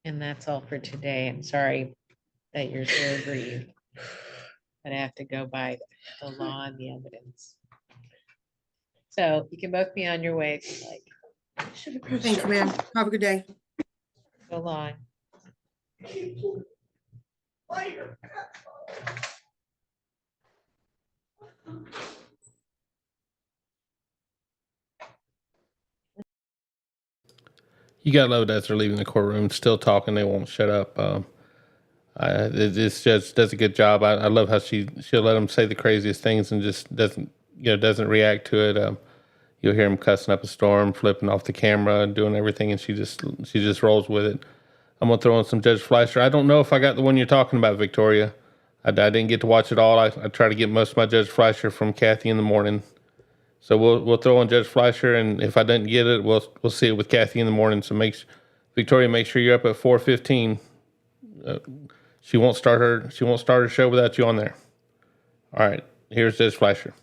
And that's all for today. I'm sorry that you're so aggrieved, but I have to go by the law and the evidence. So you can both be on your way if you like. Thank you, ma'am. Have a good day. So long. You got low as they're leaving the courtroom, still talking. They won't shut up. This judge does a good job. I love how she'll let them say the craziest things and just doesn't react to it. You'll hear him cussing up a storm, flipping off the camera, and doing everything, and she just rolls with it. I'm gonna throw in some Judge Fleischer. I don't know if I got the one you're talking about, Victoria. I didn't get to watch it all. I try to get most of my Judge Fleischer from Kathy in the morning. So we'll throw in Judge Fleischer, and if I didn't get it, we'll see it with Kathy in the morning. So Victoria, make sure you're up at 4:15. She won't start her show without you on there. All right, here's Judge Fleischer.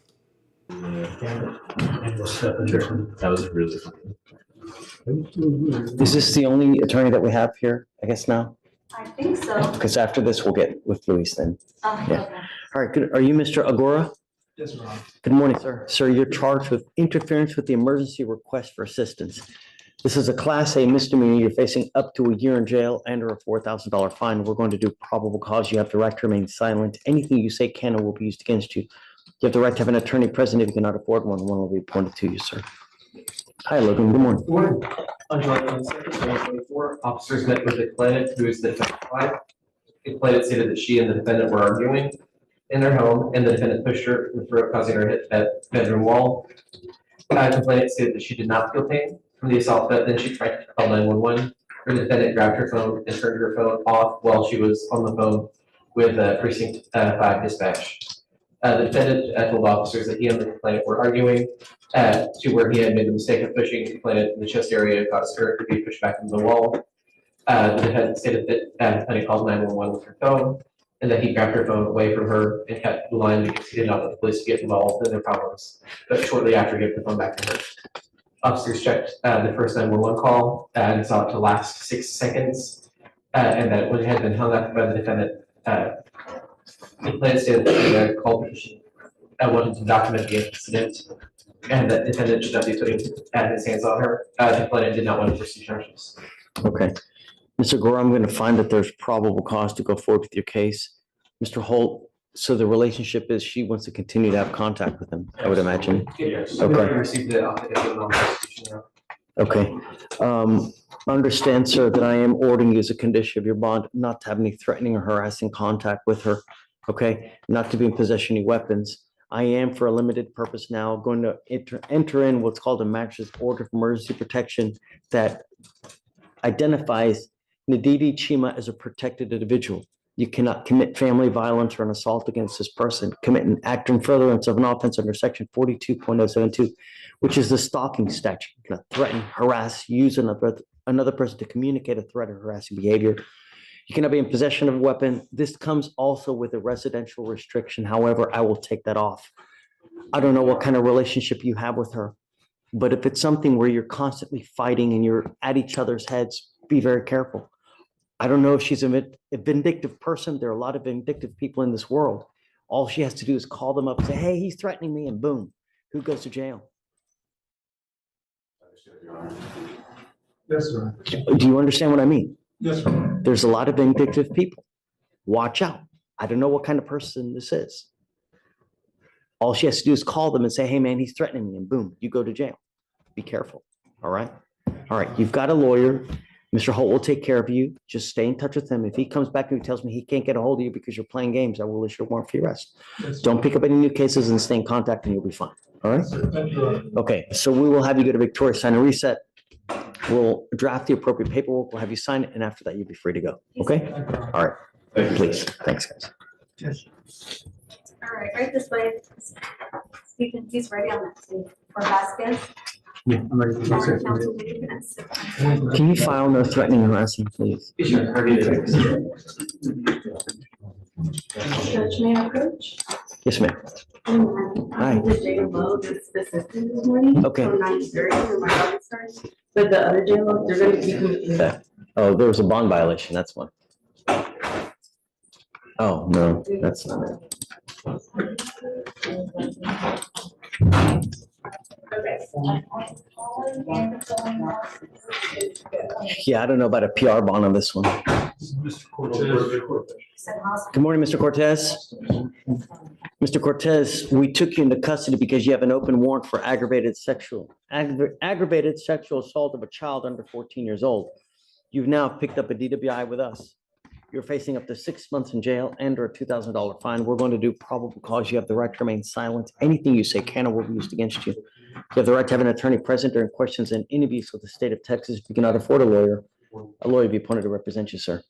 That was really funny. Is this the only attorney that we have here, I guess now? I think so. Because after this, we'll get with Luis then. Oh, Yeah. okay. All right, good. Are you Mr. Agora? Yes, Ron. Good morning, sir. Sir, you're charged with interference with the emergency request for assistance. This is a Class A misdemeanor. You're facing up to a year in jail and or a $4,000 fine. We're going to do probable cause. You have the right to remain silent. Anything you say can or will be used against you. You have the right to have an attorney present. If you cannot afford one, one will be appointed to you, sir. Hi, Logan. Good morning. Good morning. On July 22nd, 2024, officers met with the defendant, who is the defendant's wife. The defendant stated that she and the defendant were arguing in their home, and the defendant pushed her in the throat, causing her to hit the bedroom wall. The complainant stated that she did not feel pain. from the assault, but then she tried to call 911. The defendant grabbed her phone and turned her phone off while she was on the phone with precinct 5 dispatch. The defendant told officers that he and the complainant were arguing to where he had made the mistake of pushing the complainant in the chest area, caused her to be pushed back into the wall. The defendant stated that the complainant called 911 with her phone, and that he grabbed her phone away from her and kept the line because he did not want the police to get involved in their problems. But shortly after, gave the phone back to her. Officers checked the first 911 call and saw it to last 6 seconds, and that when it had been hung up by the defendant, the complainant stated that he had called because she wanted to document the incident, and that the defendant should not be putting his hands on her. The complainant did not want to pursue charges. Okay. Mr. Gore, I'm going to find that there's probable cause to go forward with your case. Mr. Holt, so the relationship is she wants to continue to have contact with him, I would imagine. Yes. Okay. We received the prosecution. Okay. Understand, sir, that I am ordering you as a condition of your bond not to have any threatening or harassing contact with her. Okay, not to be in possession of any weapons. I am, for a limited purpose now, going to enter in what's called a magistrate's order of emergency protection that identifies Nadidi Chima as a protected individual. You cannot commit family violence or an assault against this person, commit an act in furtherance of an offense under section 42.072, which is the stalking statute. You cannot threaten, harass, use another person to communicate a threat or harassing behavior. You cannot be in possession of a weapon. This comes also with a residential restriction. However, I will take that off. I don't know what kind of relationship you have with her, but if it's something where you're constantly fighting and you're at each other's heads, be very careful. I don't know if she's a vindictive person. There are a lot of vindictive people in this world. All she has to do is call them up and say, hey, he's threatening me, and boom, who goes to jail? Yes, sir. Do you understand what I mean? Yes, sir. There's a lot of vindictive people. Watch out. I don't know what kind of person this is. All she has to do is call them and say, hey, man, he's threatening me, and boom, you go to jail. Be careful. All right. All right. You've got a lawyer. Mr. Holt will take care of you. Just stay in touch with him. If he comes back and he tells me he can't get a hold of you because you're playing games, I will issue a warrant for your arrest. Yes, Don't pick up any new cases and stay in contact and you'll be fine. All right. sir. Thank you. Okay. So we will have you go to Victoria, sign a reset. We'll draft the appropriate paperwork. We'll have you sign it. And after that, you'll be free to go. Okay. All right. Please. Thanks, guys. Yes. All right, right this way. Stephen, he's ready on that seat. For Vasquez. Yeah, I'm ready. Council, will you connect? Can you file no threatening and harassing, please? Sure. Judge, may I approach? Yes, ma'am. Hi. The jail load is the system this morning. Okay. From 9:30 when my audit starts. But the other jail load, they're going to be coming in. Oh, there was a bond violation. That's one. Oh, no, that's not it. Yeah, I don't know about a PR bond on this one. Good morning, Mr. Cortez. Mr. Cortez, we took you into custody because you have an open warrant for aggravated sexual assault of a child under 14 years old. You've now picked up a DWI with us. You're facing up to 6 months in jail and or a $2,000 fine. We're going to do probable cause. You have the right to remain silent. Anything you say can or will be used against you. You have the right to have an attorney present during questions and interviews with the state of Texas. If you cannot afford a lawyer will be appointed to represent you, sir.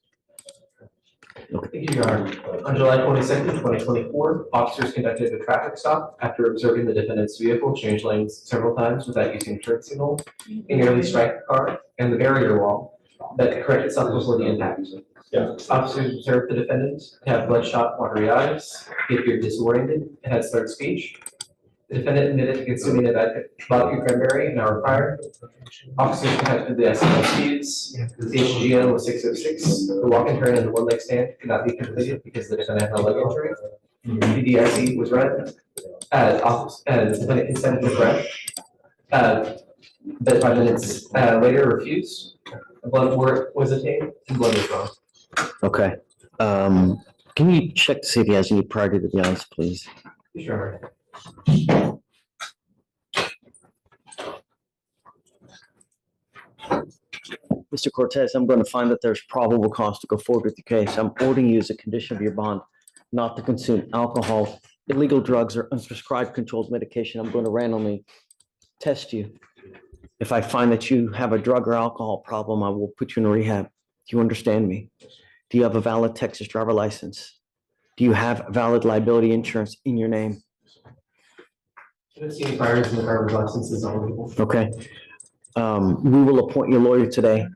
Thank you, Your Honor. On July 22nd, 2024, officers conducted a traffic stop after observing the defendant's vehicle change lanes several times without using a turn signal and nearly strike the car and the barrier wall that corrected itself before the impact. Officers observed the defendant to have bloodshot, watery eyes. He appeared disoriented and had slurred speech. The defendant admitted to consuming a vodka cranberry an hour prior. Officers conducted the SLSPs. The HGM was 606. The walk and turn and the one leg stand could not be completed because the defendant had no leg injury. The DIC was run. The defendant consented to correct. But 5 minutes later refused. A blood work was obtained and blood was drawn. Okay. Can you check to see if he has any prior to the eyes, please? Sure. Mr. Cortez, I'm going to find that there's probable cause to go forward with the case. I'm ordering you as a condition of your bond not to consume alcohol, illegal drugs, or unprescribed controlled medication. I'm going to randomly test you. If I find that you have a drug or alcohol problem, I will put you in rehab. Do you understand me? Do you have a valid Texas driver license? Do you have valid liability insurance in your name? I don't see any priors in the driver's license is eligible. Okay. We will appoint your lawyer today.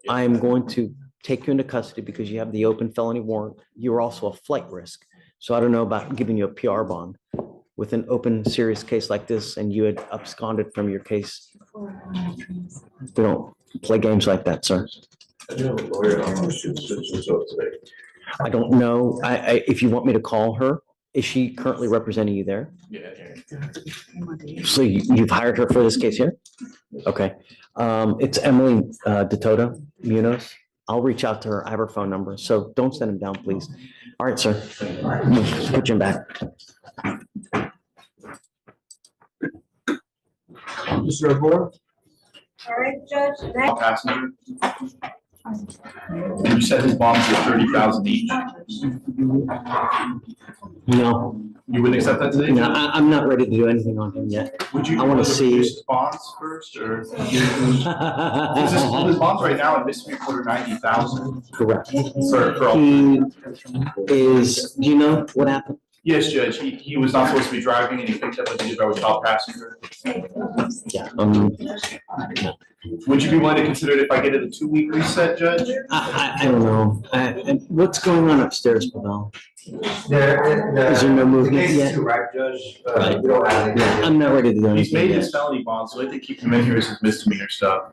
I am going to take you into custody because you have the open felony warrant. You're also a flight risk. So I don't know about giving you a PR bond with an open, serious case like this, and you had absconded from your case. We don't play games like that, sir. I don't know. If you want me to call her, is she currently representing you there? Yeah. So you've hired her for this case here? Okay. It's Emily DeToto Munoz. I'll reach out to her. I have her phone number. So don't send him down, please. All right, sir. Put you back. Mr. O'Gore? All right, Judge, next. Passenger. You said his bonds were 30,000 each. No, You wouldn't accept that today? no, I'm not ready to do anything on him yet. Would you? I wanna see- reduce his bonds first, or? His bonds right now in misdemeanor quarter 90,000 Correct. for all. He is, do you know what happened? Yes, Judge, he was not supposed to be driving and he picked up a DUI child passenger. Yeah. Would you be willing to consider it if I get it a 2-week reset, Judge? I don't know. And what's going on upstairs, Pavel? Is there no movement yet? Right, Judge? Right. We don't have any- Yeah, I'm not ready to do He's anything made yet. his felony bonds, so I think keep him in here as his misdemeanor stuff.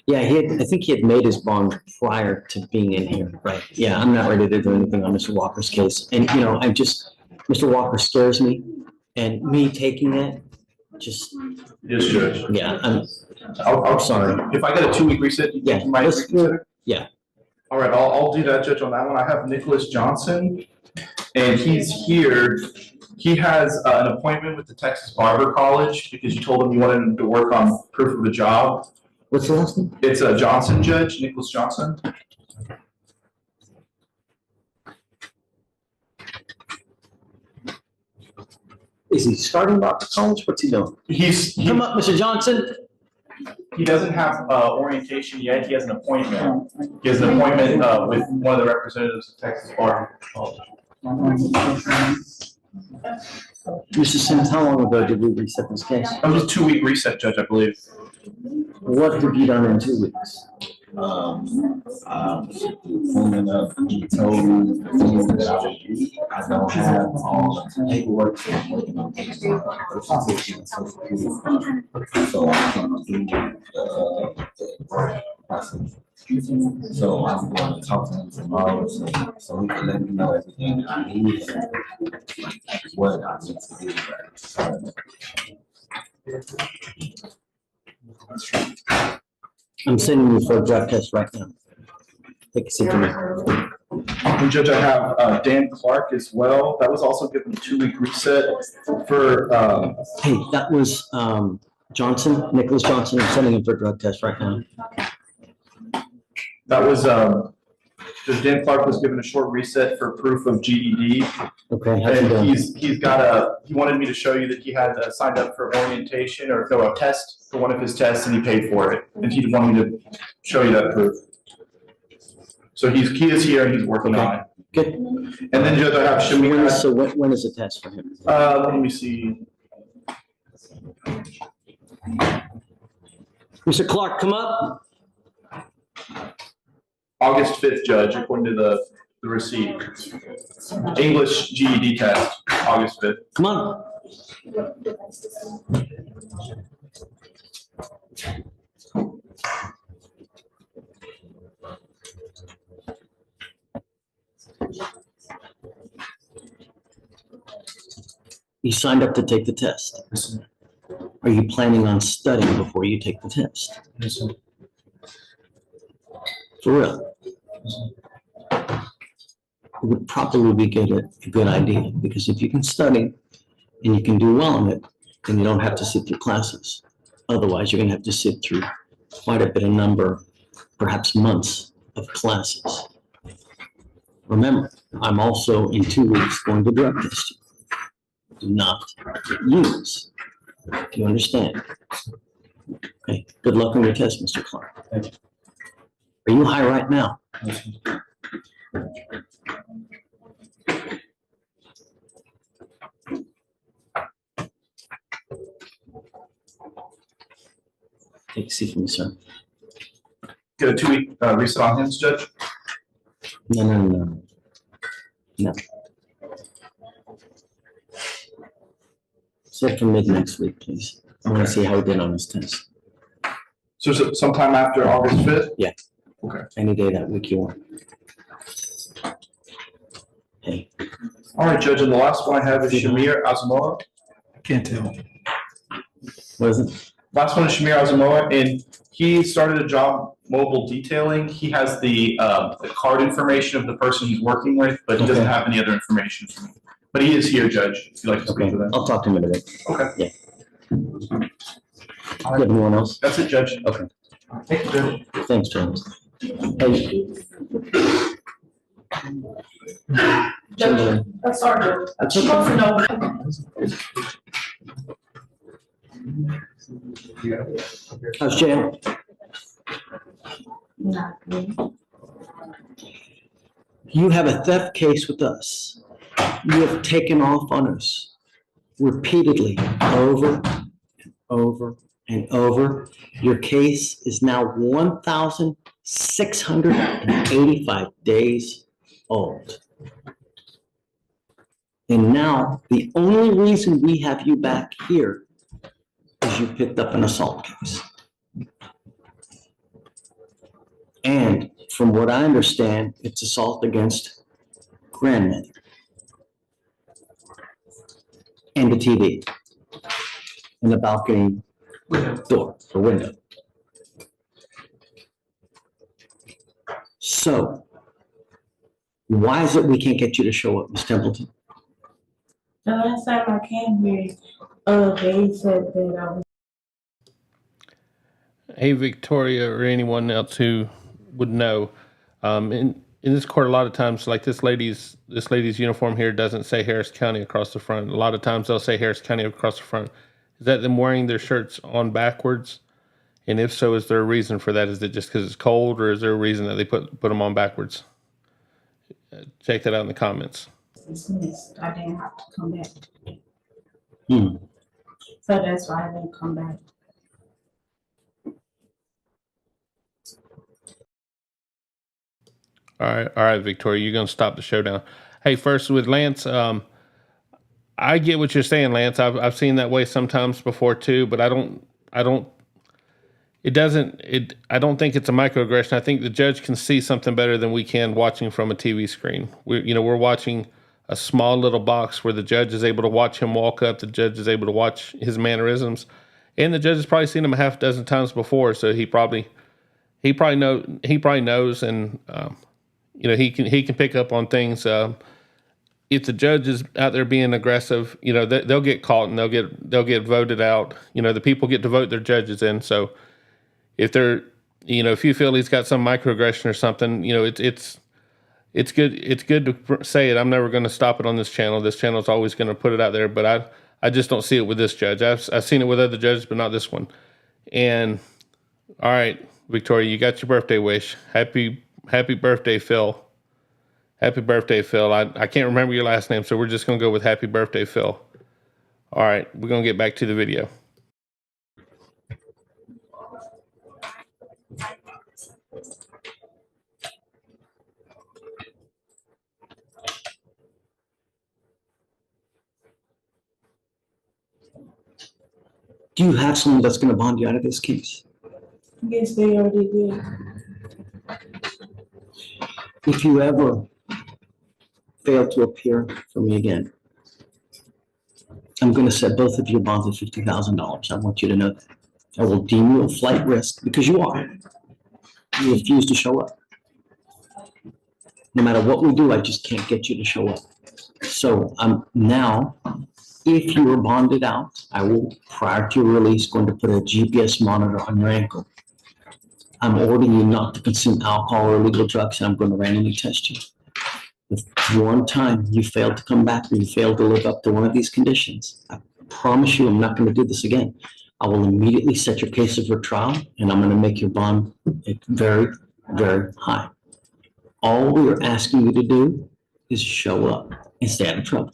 Yeah, I think he had made his bond prior to being in here, right? Yeah, I'm not ready to do anything on Mr. Walker's case. And, Mr. Walker scares me, and me taking it, just, Yes, Judge. yeah, I'm sorry. If I get a 2-week reset, you Yeah, think you might let's- reconsider? yeah. All right, I'll do that, Judge, on that one. I have Nicholas Johnson, and he's here. He has an appointment with the Texas Barber College because you told him you wanted him to work on proof of a job. What's the last name? It's a Johnson, Judge, Nicholas Johnson. Is he starting off to college? What's he doing? Come up, Mr. Johnson. He doesn't have orientation yet. He has an appointment. He has an appointment with one of the representatives of Texas Barber College. Mr. Sims, how long ago did we reset this case? That was a 2-week reset, Judge, I believe. What have you done in 2 weeks? Pulling up, he told me the things that I would do. I don't have all the paperwork. So I'm working on getting my birth certificate and social security. So I can do the process. So I'm going to talk to him tomorrow, so he can let me know everything that I need and what I need to do. I'm sending you for a drug test right now. Take a seat to me. And Judge, I have Dan Clark as well. That was also given a 2-week reset for, Hey, that was Johnson, Nicholas Johnson. I'm sending him for a drug test right now. that was, Judge Dan Clark was given a short reset for proof of GED. Okay, how's he And doing? he wanted me to show you that he had signed up for orientation or a test for one of his tests and he paid for it. And he wanted me to show you that proof. So he is here and he's working on it. Good. And then Judge, I have Shamir. So when is the test for him? Let me see. Mr. Clark, come up. August 5th, Judge, according to the receipt. English GED test, August 5th. Come on. You signed up to take the test. Are you planning on studying before you take the test? For real? It would probably be a good idea, because if you can study and you can do well on it, then you don't have to sit through classes. Otherwise, you're gonna have to sit through quite a bit of number, perhaps months of classes. Remember, I'm also in 2 weeks going to drug test you. Do not use. Do you understand? Good luck on your test, Mr. Clark. Are you high right now? Take a seat for me, sir. Get a 2-week reset on him, Judge? No. Set for mid next week, please. I want to see how he did on his test. So sometime after August 5th? Yeah. Okay. Any day that week you want. Hey. All right, Judge, and the last one I have is Shamir Asamoah. I can't tell. What is it? Last one is Shamir Asamoah, and he started a job mobile detailing. He has the card information of the person he's working with, but he doesn't Okay. have any other information for me. But he is here, Judge, if you'd like to speak Okay, to that. I'll talk to him in a bit. Okay. Yeah. Good, anyone else? That's it, Judge. Okay. Thank you, Judge. Thanks, James. Hey. Kimberly. That's our, That's she wants okay. to know. How's jail? Not me. You have a theft case with us. You have taken off on us repeatedly, over and over and over. Your case is now 1,685 days old. And now the only reason we have you back here is you picked up an assault case. And from what I understand, it's assault against grandmother. And the TV. And the balcony door or window. So, why is it we can't get you to show up, Ms. Templeton? The last time I came here, they said that I was. Hey, Victoria, or anyone else who would know, in this court, a lot of times, like this lady's uniform here doesn't say Harris County across the front. A lot of times they'll say Harris County across the front. Is that them wearing their shirts on backwards? And if so, is there a reason for that? Is it just because it's cold, or is there a reason that they put them on backwards? Check that out in the comments. Dismissed. I didn't have to come back. Hmm. So that's why I didn't come back. All right, Victoria, you're gonna stop the showdown. Hey, first with Lance, I get what you're saying, Lance. I've seen that way sometimes before too, but I don't think it's a microaggression. I think the judge can see something better than we can watching from a TV screen. We're watching a small little box where the judge is able to watch him walk up. The judge is able to watch his mannerisms, and the judge has probably seen him a half dozen times before. So he probably knows, and he can pick up on things. If the judge is out there being aggressive, they'll get caught and they'll get voted out. The people get to vote their judges in. So if they're, if you feel he's got some microaggression or something, it's good to say it. I'm never going to stop it on this channel. This channel is always going to put it out there, but I just don't see it with this judge. I've seen it with other judges, but not this one. And all right, Victoria, you got your birthday wish. Happy birthday, Phil. Happy birthday, Phil. I can't remember your last name, so we're just going to go with happy birthday, Phil. All right, we're going to get back to the video. Do you have someone that's going to bond you out of this case? Yes, they already did. If you ever fail to appear for me again, I'm going to set both of your bonds at $50,000. I want you to know that. I will deem you a flight risk because you are. You refuse to show up. No matter what we do, I just can't get you to show up. So now, if you are bonded out, I will, prior to your release, going to put a GPS monitor on your ankle. I'm ordering you not to consume alcohol or illegal drugs, and I'm going to randomly test you. If one time you fail to come back or you fail to live up to one of these conditions, I promise you I'm not going to do this again. I will immediately set your case for trial, and I'm going to make your bond very, very high. All we are asking you to do is show up and stay out of trouble.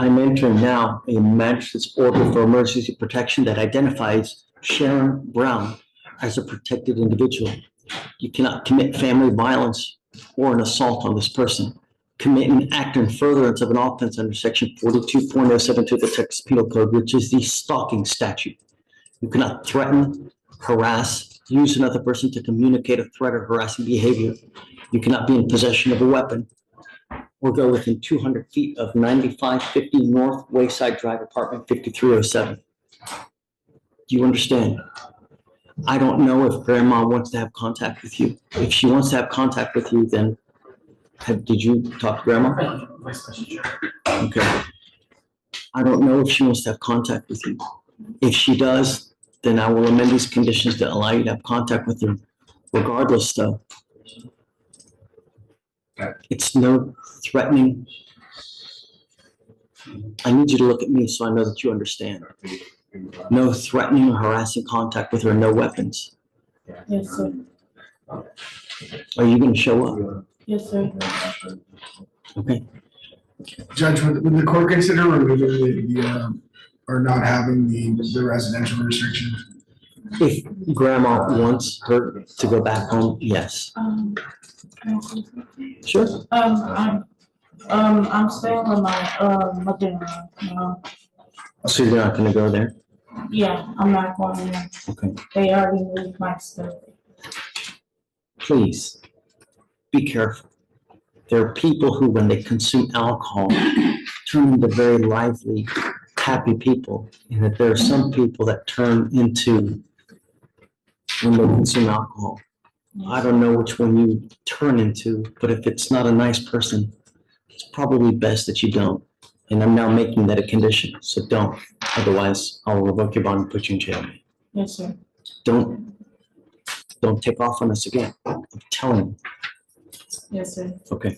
I'm entering now a magistrate's order for emergency protection that identifies Sharon Brown as a protected individual. You cannot commit family violence or an assault on this person. Commit an act in furtherance of an offense under section 42.072 of the Texas Penal Code, which is the stalking statute. You cannot threaten, harass, use another person to communicate a threat or harassing behavior. You cannot be in possession of a weapon or go within 200 feet of 9550 North Wayside Drive, apartment 5307. Do you understand? I don't know if grandma wants to have contact with you. If she wants to have contact with you, then did you talk to grandma? Okay. I don't know if she wants to have contact with you. If she does, then I will amend these conditions to allow you to have contact with her. Regardless, though, it's no threatening. I need you to look at me so I know that you understand. No threatening or harassing contact with her, no weapons. Yes, sir. Are you going to show up? Yes, sir. Okay. Judge, would the court consider removing or not having the residential restriction? If grandma wants her to go back home, yes. Sure. I'm staying with my mother-in-law. So you're not going to go there? Yeah, I'm not going there. Okay. They already moved my stuff. Please be careful. There are people who, when they consume alcohol, turn into very lively, happy people, and that there are some people that turn into when they consume alcohol. I don't know which one you turn into, but if it's not a nice person, it's probably best that you don't. And I'm now making that a condition, so don't. Otherwise, I'll revoke your bond and put you in jail. Yes, sir. Don't take off on us again. I'm telling you. Yes, sir. Okay.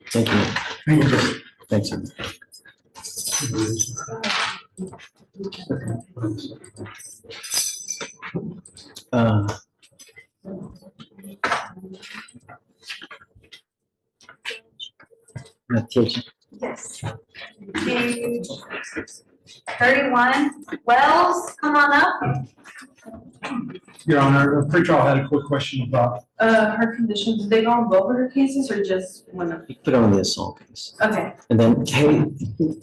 Thank you. Thank you, Judge. Thanks, sir. Attention. Yes. Page 31, Wells, come on up. Your Honor, the pretrial had a quick question about. Her conditions, did they go on both of her cases or just one of? Put on the assault case. Okay. And then, hey,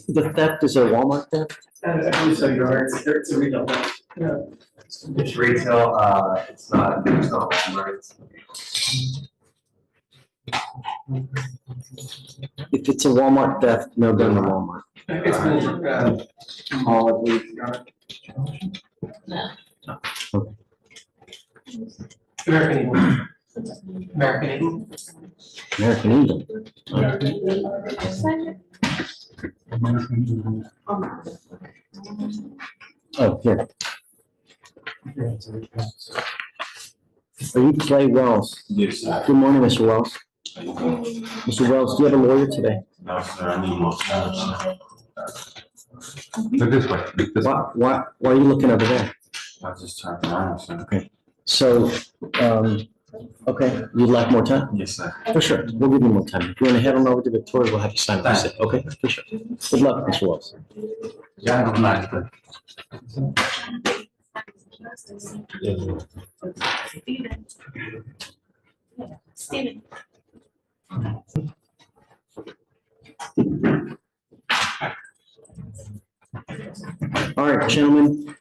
the theft is a Walmart theft? I believe so, Your Honor. It's a retail theft. Yeah. It's retail, it's not Walmart. If it's a Walmart theft, no gun to Walmart. It's all, I believe, Your Honor. Okay. American Eagle. American Eagle. American Eagle. Oh, here. Are you Clay Wells? Yes, sir. Good morning, Mr. Wells. Mr. Wells, do you have a lawyer today? No, sir, I need more time, sir. Look this way. Look this way. Why are you looking over there? I just turned around, sir. Okay. So, okay, you'd like more time? Yes, sir. For sure, we'll give you more time. If you want to head on over to Victoria, we'll have you sign this, okay? For sure. Good luck, Mr. Wells. Yeah, have a nice day. Steven. All right, gentlemen,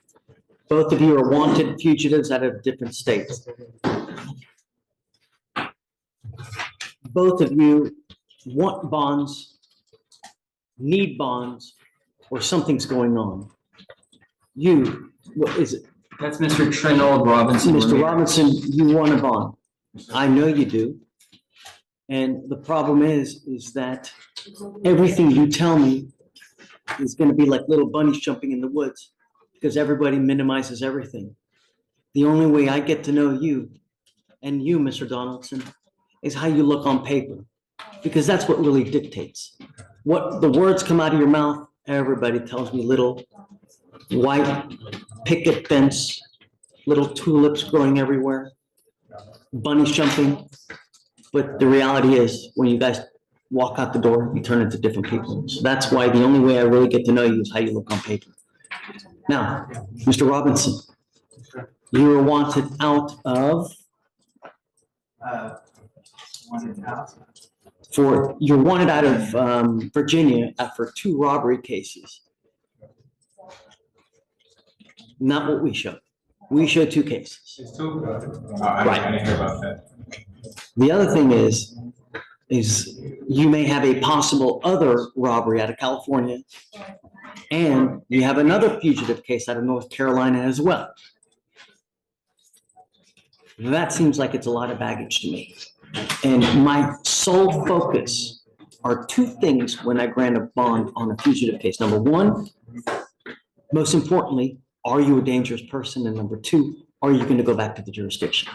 both of you are wanted fugitives out of different states. Both of you want bonds, need bonds, or something's going on. You, what is it? That's Mr. Trinold Robinson. Mr. Robinson, you want a bond. I know you do. And the problem is that everything you tell me is going to be like little bunnies jumping in the woods because everybody minimizes everything. The only way I get to know you and you, Mr. Donaldson, is how you look on paper, because that's what really dictates. What the words come out of your mouth, everybody tells me little white picket fence, little tulips growing everywhere, bunnies jumping. But the reality is, when you guys walk out the door, you turn into different people. So that's why the only way I really get to know you is how you look on paper. Now, Mr. Robinson, you were wanted out of? You're wanted out of Virginia for 2 robbery cases. Not what we showed. We showed 2 cases. It's 2? I didn't hear about that. The other thing is you may have a possible other robbery out of California, and you have another fugitive case out of North Carolina as well. That seems like it's a lot of baggage to me. And my sole focus are 2 things when I grant a bond on a fugitive case. Number 1, most importantly, are you a dangerous person? And number 2, are you going to go back to the jurisdiction?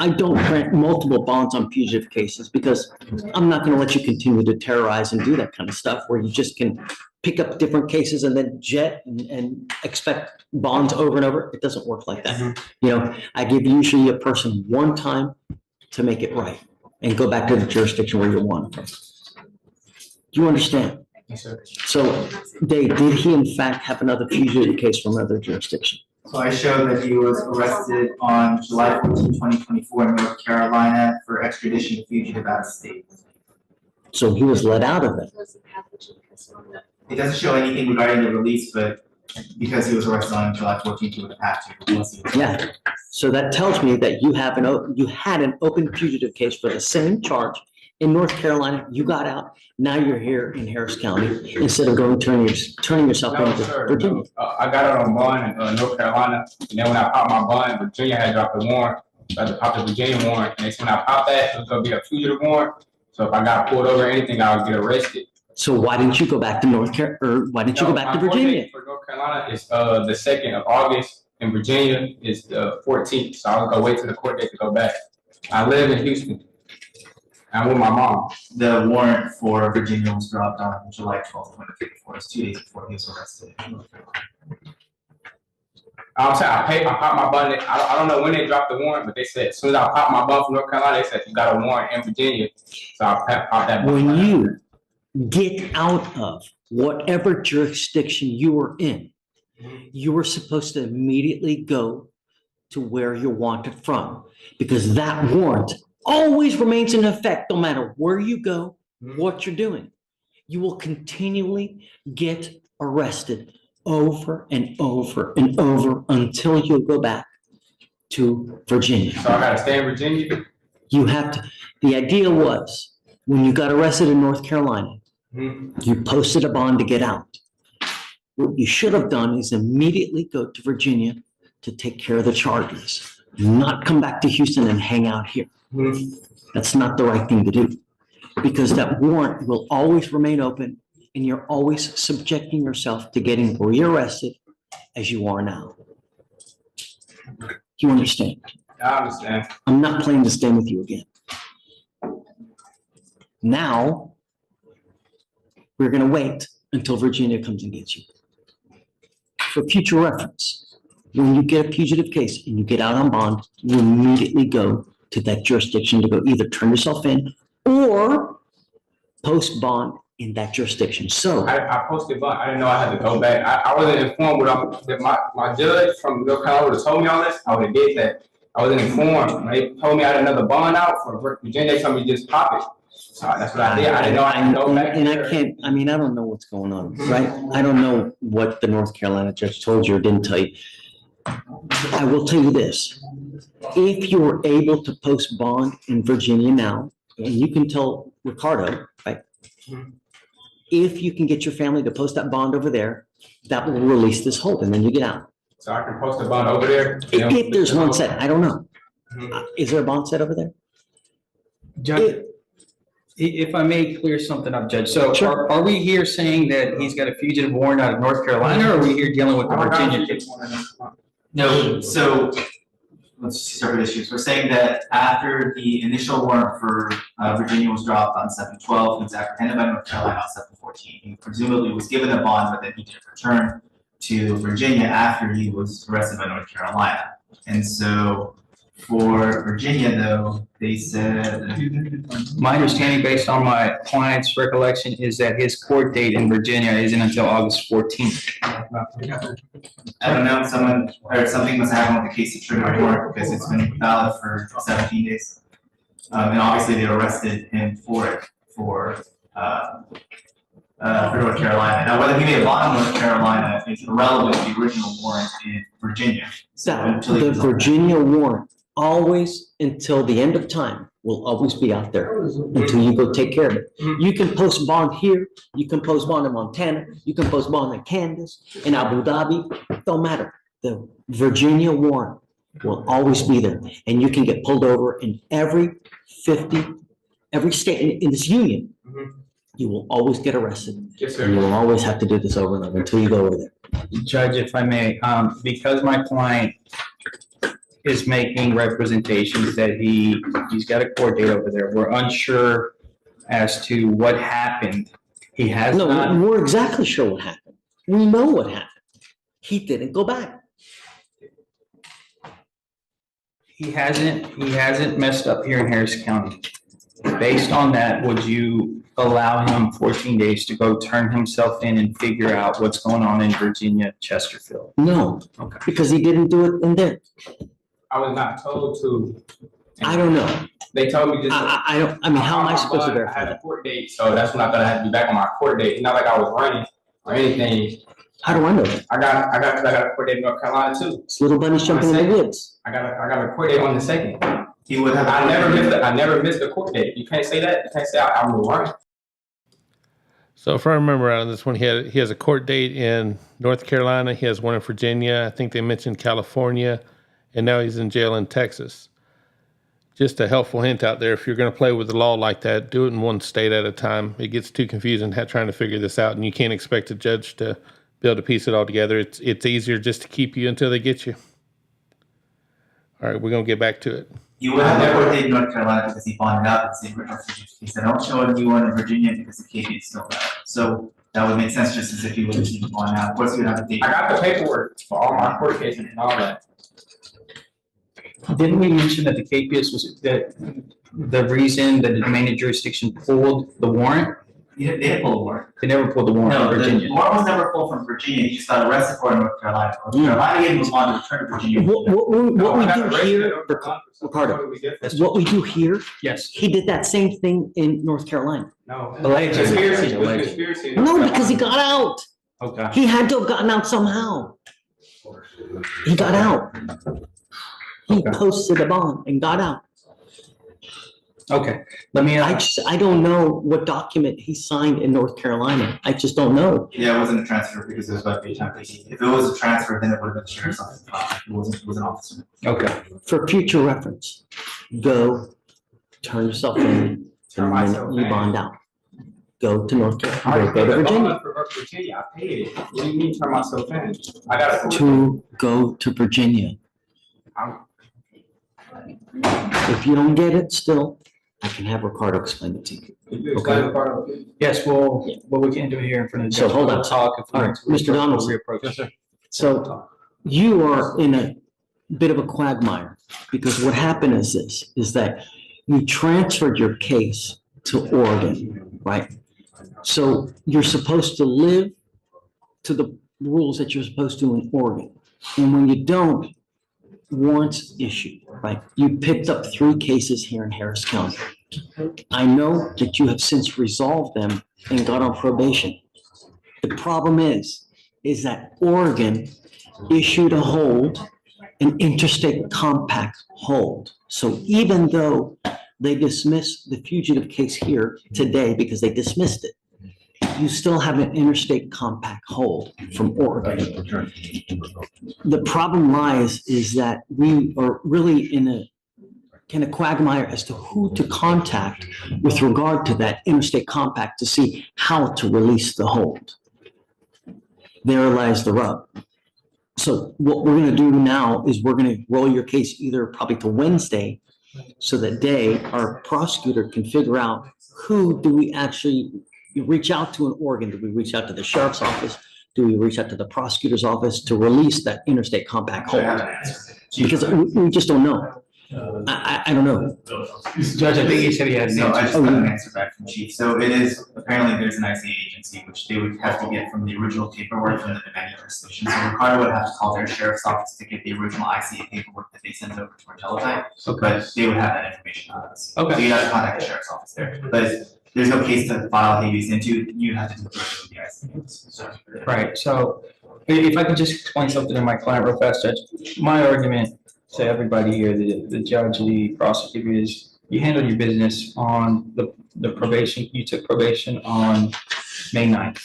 I don't grant multiple bonds on fugitive cases because I'm not going to let you continue to terrorize and do that kind of stuff where you just can pick up different cases and then jet and expect bonds over and over. It doesn't work like that. You know, I give usually a person 1 time to make it right and go back to the jurisdiction where you want them. Do you understand? Yes, sir. So, Dave, did he in fact have another fugitive case from another jurisdiction? So I showed that he was arrested on July 14, 2024 in North Carolina for extradition of fugitive out of state. So he was let out of it. It doesn't show anything regarding the release, but because he was arrested on July 14th, he would have had to. Yeah, so that tells me that you had an open fugitive case for the same charge in North Carolina. You got out, now you're here in Harris County instead of turning yourself No, into sir. Virginia. I got out on bond in North Carolina, and then when I popped my bond, Virginia had dropped the warrant. So I had to pop the Virginia warrant, and when I popped that, it was gonna be a fugitive warrant. So if I got pulled over or anything, I would get arrested. So why didn't you go back to why didn't you go back to My court Virginia? date for North Carolina is the 2nd of August, and Virginia is the 14th. So I was gonna wait till the court date to go back. I live in Houston. I'm with my mom. The warrant for Virginia was dropped on July 12th, 2024. It's 2 days before he was arrested in North Carolina. I'm saying I popped my bond. I don't know when they dropped the warrant, but they said as soon as I popped my bond from North Carolina, they said you got a warrant in Virginia. So I popped that bond. When you get out of whatever jurisdiction you were in, you were supposed to immediately go to where you're wanted from, because that warrant always remains in effect no matter where you go, what you're doing. You will continually get arrested over and over and over until you go back to Virginia. So I gotta stay in Virginia? You have to. The idea was when you got arrested in North Carolina, you posted a bond to get out. What you should have done is immediately go to Virginia to take care of the charges, not come back to Houston and hang out here. That's not the right thing to do, because that warrant will always remain open and you're always subjecting yourself to getting rearrested as you are now. Do you understand? I understand. I'm not playing this game with you again. Now, we're going to wait until Virginia comes and gets you. For future reference, when you get a fugitive case and you get out on bond, you immediately go to that jurisdiction to go either turn yourself in or post bond in that jurisdiction. So I posted bond. I didn't know I had to go back. I wasn't informed that my judge from North Carolina would have told me all this. I would have did that. I wasn't informed. When they told me I had another bond out for Virginia, they told me just pop it. So that's what I did. I didn't know I had to go back. And I don't know what's going on, right? I don't know what the North Carolina judge told you or didn't tell you. I will tell you this. If you're able to post bond in Virginia now, and you can tell Ricardo, right? If you can get your family to post that bond over there, that will release this hold and then you get out. So I can post a bond over there? If there's one set, I don't know. Is there a bond set over there? Judge, if I may clear something up, Judge. So are we here saying that he's got a fugitive warrant out of North Carolina, or are we here dealing with the Virginia case? No, so let's see, separate issues. We're saying that after the initial warrant for Virginia was dropped on 7/12, he was apprehended by North Carolina on 7/14. He presumably was given a bond, but then he didn't return to Virginia after he was arrested by North Carolina. And so for Virginia, though, they said. My understanding, based on my client's recollection, is that his court date in Virginia isn't until August 14th. I don't know, someone, or something must have happened with the case of trigger warrant because it's been valid for 17 days. And obviously they arrested him for it, for North Carolina. Now, whether he made a bond in North Carolina is irrelevant to the original warrant in Virginia. So until he The was on that. Virginia warrant, always until the end of time, will always be out there until you go take care of it. You can post bond here, you can post bond in Montana, you can post bond in Kansas, in Abu Dhabi, don't matter. The Virginia warrant will always be there, and you can get pulled over in every state in this union. You will always get arrested. Yes, And you will always have to do this over and over until you go over there. Judge, if I may, because my client is making representations that he's got a court date over there, we're unsure as to what happened. He has No, not. we're exactly sure what happened. We know what happened. He didn't go back. He hasn't messed up here in Harris County. Based on that, would you allow him 14 days to go turn himself in and figure out what's going on in Virginia, Chesterfield? No, Okay. because he didn't do it in there. I was not told to. I don't know. They told me just. I don't, I mean, how am I supposed to I verify had a that? court date, so that's when I thought I had to be back on my court date. It's not like I was running or anything. How do I know that? I got a court date in North Carolina too. It's little bunnies jumping in the woods. I got a court date on the 2nd. He would have. I never missed a court date. You can't say that. You can't say I'm running. So if I remember on this one, he has a court date in North Carolina. He has one in Virginia. I think they mentioned California, and now he's in jail in Texas. Just a helpful hint out there. If you're going to play with the law like that, do it in one state at a time. It gets too confusing trying to figure this out, and you can't expect a judge to be able to piece it all together. It's easier just to keep you until they get you. All right, we're going to get back to it. You would have a court date in North Carolina because he bonded out the same original case. I don't show a new one in Virginia because the case is still valid. So that would make sense just as if he would have seen bond out. Of course, you would have a date. I got the paperwork for all my court cases and all that. Didn't we mention that the KPS was the reason that the demanded jurisdiction pulled the warrant? They didn't pull the warrant. They never pulled the warrant No, from the Virginia. warrant was never pulled from Virginia. He just got arrested for it in North Carolina. North Carolina gave him a bond to return to Virginia. What we do here, Ricardo, what we do here, Yes. he did that same thing in North Carolina. No. Allegedly. Conspiracy. It was Allegedly. conspiracy. No, because he got out. Okay. He had to have gotten out somehow. He got out. He posted a bond and got out. Okay. Let me. I don't know what document he signed in North Carolina. I just don't know. Yeah, it wasn't a transfer because it was about 8 times 18. If it was a transfer, then it would have been sheriff's office. It was an officer. Okay. For future reference, go turn yourself in Turn and myself then you in. bond out. Go to North I Carolina, already go paid to the Virginia. bond for Virginia. I paid it. What do you mean turn myself in? I got a court date. To go to Virginia. I'm- If you don't get it still, I can have Ricardo explain it to you. Okay. Yes, well, what we can do here in front of the So judge. hold on. we'll talk. if we All need right, to Mr. Donaldson. reapproach. Yes, sir. So you are in a bit of a quagmire because what happened is this, is that you transferred your case to Oregon, right? So you're supposed to live to the rules that you're supposed to in Oregon. And when you don't, warrants issued, right? You picked up 3 cases here in Harris County. I know that you have since resolved them and got on probation. The problem is that Oregon issued a hold, an interstate compact hold. So even though they dismissed the fugitive case here today because they dismissed it, you still have an interstate compact hold from Oregon. The problem lies is that we are really in a kind of quagmire as to who to contact with regard to that interstate compact to see how to release the hold. There lies the rub. So what we're gonna do now is we're gonna roll your case either probably to Wednesday, so that day our prosecutor can figure out who do we actually reach out to in Oregon? Do we reach out to the sheriff's office? Do we reach out to the prosecutor's office to release that interstate compact hold? Because we just don't know. I don't know. Judge, I think he said he had an So I answer. just got an answer back from Chief. So it is, apparently there's an ICA agency, which they would have to get from the original paperwork from the demanding resolution. So Ricardo would have to call their sheriff's office to get the original ICA paperwork that they sent over to our teletype. But they would have that information on us. Okay. So you'd have to contact the sheriff's office there. But there's no case to file habeas into, you'd have to do it with the ICA. So- Right, so if I could just explain something to my client real fast, Judge. My argument to everybody here, the judge, the prosecutor, is you handled your business on the probation. You took probation on May 9th.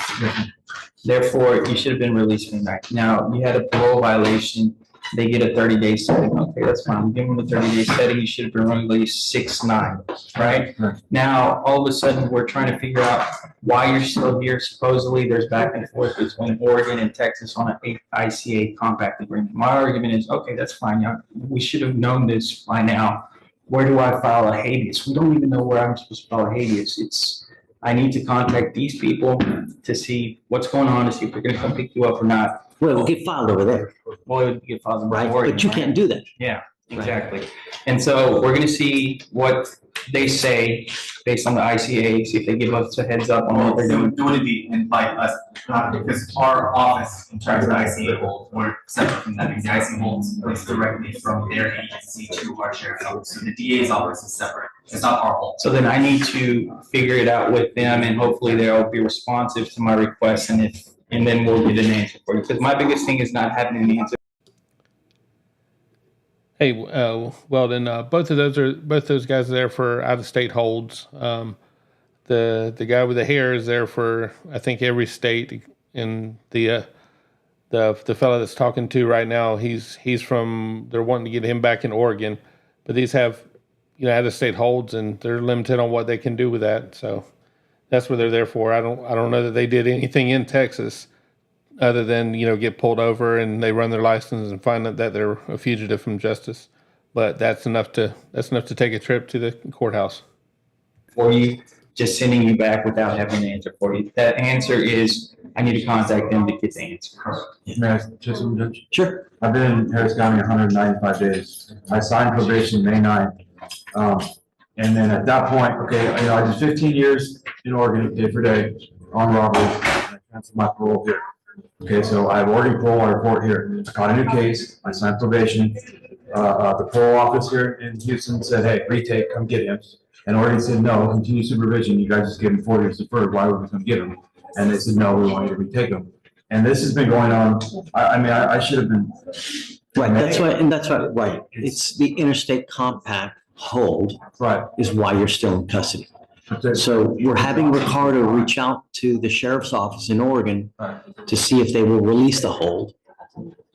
Therefore, you should have been released May 9th. Now, you had a parole violation. They get a 30-day setting. Okay, that's fine. Give them a 30-day setting. You should have been released 6/9, right? Now, all of a sudden, we're trying to figure out why you're still here. Supposedly, there's back and forth between Oregon and Texas on an ICA compact agreement. My argument is, okay, that's fine. Yeah, we should have known this by now. Where do I file a habeas? We don't even know where I'm supposed to file a habeas. I need to contact these people to see what's going on, to see if they're going to come pick you up or not. Well, it'll get filed over there, Well, it would get filed in right? Oregon, But you right? can't do that. Yeah, exactly. And so we're gonna see what they say based on the ICA, see if they give us a heads up on what they're doing. It wouldn't be invite us, because our office in terms of the ICA hold, we're separate from that. The ICA holds goes directly from their agency to our sheriff's office. So the DA's office is separate. It's not our hold. So then I need to figure it out with them and hopefully they'll be responsive to my request and then we'll get an answer for you. Because my biggest thing is not having an answer. Hey, well then, both those guys are there for out of state holds. The guy with the hair is there for I think every state, and the fellow that's talking to right now, he's from. They're wanting to get him back in Oregon, but these have out of state holds, and they're limited on what they can do with that. So that's what they're there for. I don't know that they did anything in Texas other than get pulled over and they run their license and find that they're a fugitive from justice. But that's enough to take a trip to the courthouse. For you, just sending you back without having an answer for you. That answer is I need to contact them to get the answer. May I say something, Judge? Sure. I've been in Harris County 195 days. I signed probation May 9th. And then at that point, okay, I did 15 years in Oregon, day for day, on robbery. I canceled my parole here. Okay, so I have Oregon parole, I report here. I caught a new case, I signed probation. The parole office here in Houston said, hey, retake, come get him. And Oregon said, no, continue supervision. You guys just gave him 4 years deferred. Why would we come get him? And they said, no, we want you to retake him. And this has been going on. I should have been. Right, that's right. It's the interstate compact hold. Right. Is why you're still in custody. So we're having Ricardo reach out to the sheriff's office in Oregon to see if they will release the hold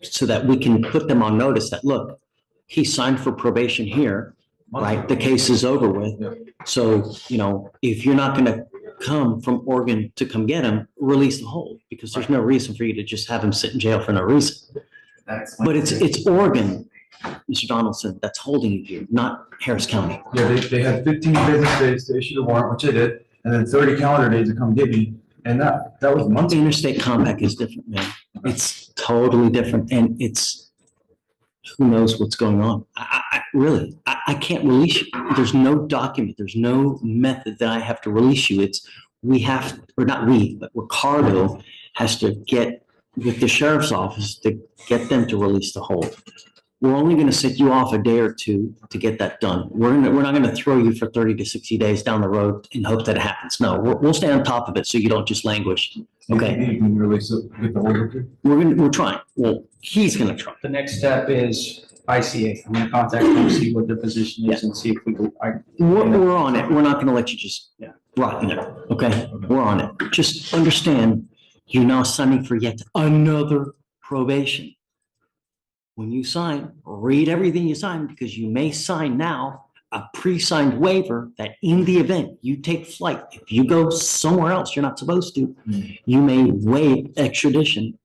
so that we can put them on notice that, look, he signed for probation here, right? The case is over with. So, if you're not going to come from Oregon to come get him, release the hold, because there's no reason for you to just have him sit in jail for no reason. But it's Oregon, Mr. Donaldson, that's holding you here, not Harris County. Yeah, they had 15 business days to issue the warrant, which they did, and then 30 calendar days to come get me. And that was months. The interstate compact is different, man. It's totally different, and who knows what's going on. I can't release you. There's no document. There's no method that I have to release you. But Ricardo has to get with the sheriff's office to get them to release the hold. We're only going to set you off a day or two to get that done. We're not going to throw you for 30 to 60 days down the road in hope that it happens. No, we'll stay on top of it so you don't just languish. Okay. You can release it, get the hold. We're trying. Well, he's going to try. The next step is ICA. I'm going to contact them, see what their position is, and see if we can. We're on it. We're not going to let you just rot in it. Okay. We're on it. Just understand you're now signing for yet another probation. When you sign, read everything you sign, because you may sign now a pre-signed waiver that in the event you take flight, if you go somewhere else you're not supposed to, you may waive extradition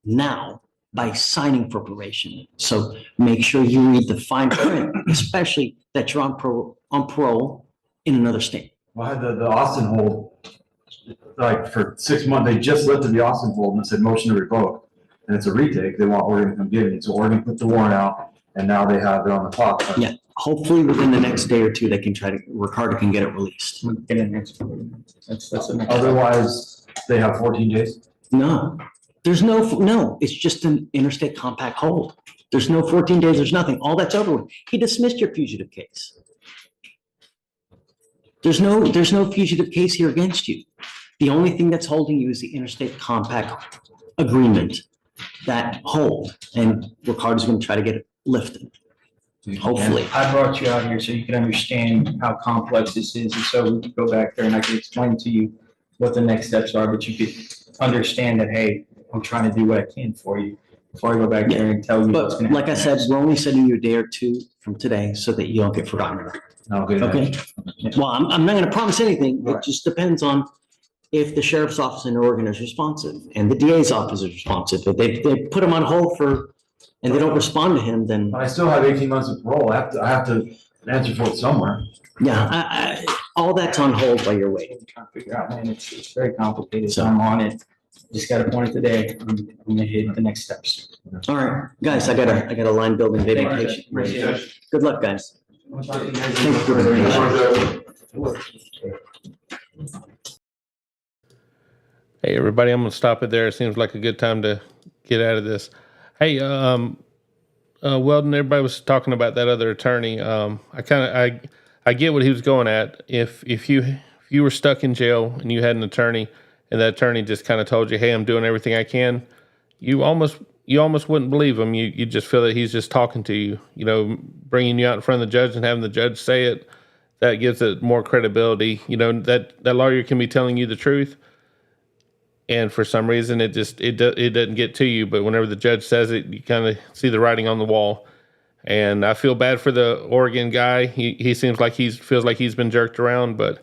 now by signing for probation. So make sure you read the fine print, especially that you're on parole in another state. Well, I had the Austin hold, like for 6 months, they just lifted the Austin hold and it said motion to revoke. And it's a retake, they want Oregon to come get me, so Oregon put the warrant out, and now they have it on the clock. Yeah, hopefully within the next day or two, they can Ricardo can get it released. Get an answer. That's the next. Otherwise, they have 14 days? No, there's no, it's just an interstate compact hold. There's no 14 days, there's nothing. All that's over with. He dismissed your fugitive case. There's no fugitive case here against you. The only thing that's holding you is the interstate compact agreement, that hold, and Ricardo's going to try to get it lifted. Hopefully. And I brought you out here so you can understand how complex this is, and so we can go back there and I can explain to you what the next steps are, but you could understand that, hey, I'm trying to do what I can for you before I go back there and tell you what's But going to happen. like I said, we're only sending you a day or two from today so that you don't get forgotten. Okay? Well, I'm not going to promise anything. It just depends on if the sheriff's office in Oregon is responsive and the DA's office is responsive. If they put him on hold and they don't respond to him, then. I still have 18 months of parole. I have to answer for it somewhere. Yeah, all that's on hold while you're waiting. I'm trying to figure out, man, it's very complicated, so I'm on it. Just got a point today. I'm going to hit the next steps. All right, guys, I got a line building Thank you, vacation. appreciate it. Good luck, guys. Thank you very much. Hey, everybody, I'm going to stop it there. It seems like a good time to get out of this. Hey, Weldon, everybody was talking about that other attorney. I get what he was going at. If you were stuck in jail and you had an attorney and that attorney just kind of told you, hey, I'm doing everything I can, you almost wouldn't believe him. You just feel that he's just talking to you, bringing you out in front of the judge and having the judge say it. That gives it more credibility. That lawyer can be telling you the truth, and for some reason it doesn't get to you. But whenever the judge says it, you kind of see the writing on the wall. And I feel bad for the Oregon guy. He seems like feels like he's been jerked around, but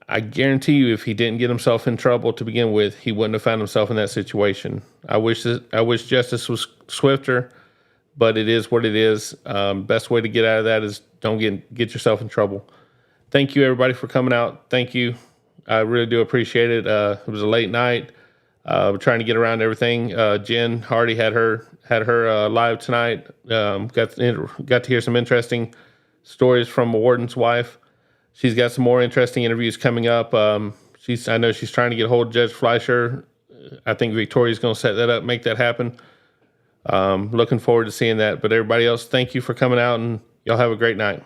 I guarantee you, if he didn't get himself in trouble to begin with, he wouldn't have found himself in that situation. I wish justice was swifter, but it is what it is. Best way to get out of that is don't get yourself in trouble. Thank you, everybody, for coming out. Thank you. I really do appreciate it. It was a late night. We're trying to get around everything. Jen Hardy had her live tonight. Got to hear some interesting stories from a warden's wife. She's got some more interesting interviews coming up. I know she's trying to get a hold of Judge Fleischer. I think Victoria's going to set that up, make that happen. Looking forward to seeing that. But everybody else, thank you for coming out, and y'all have a great night.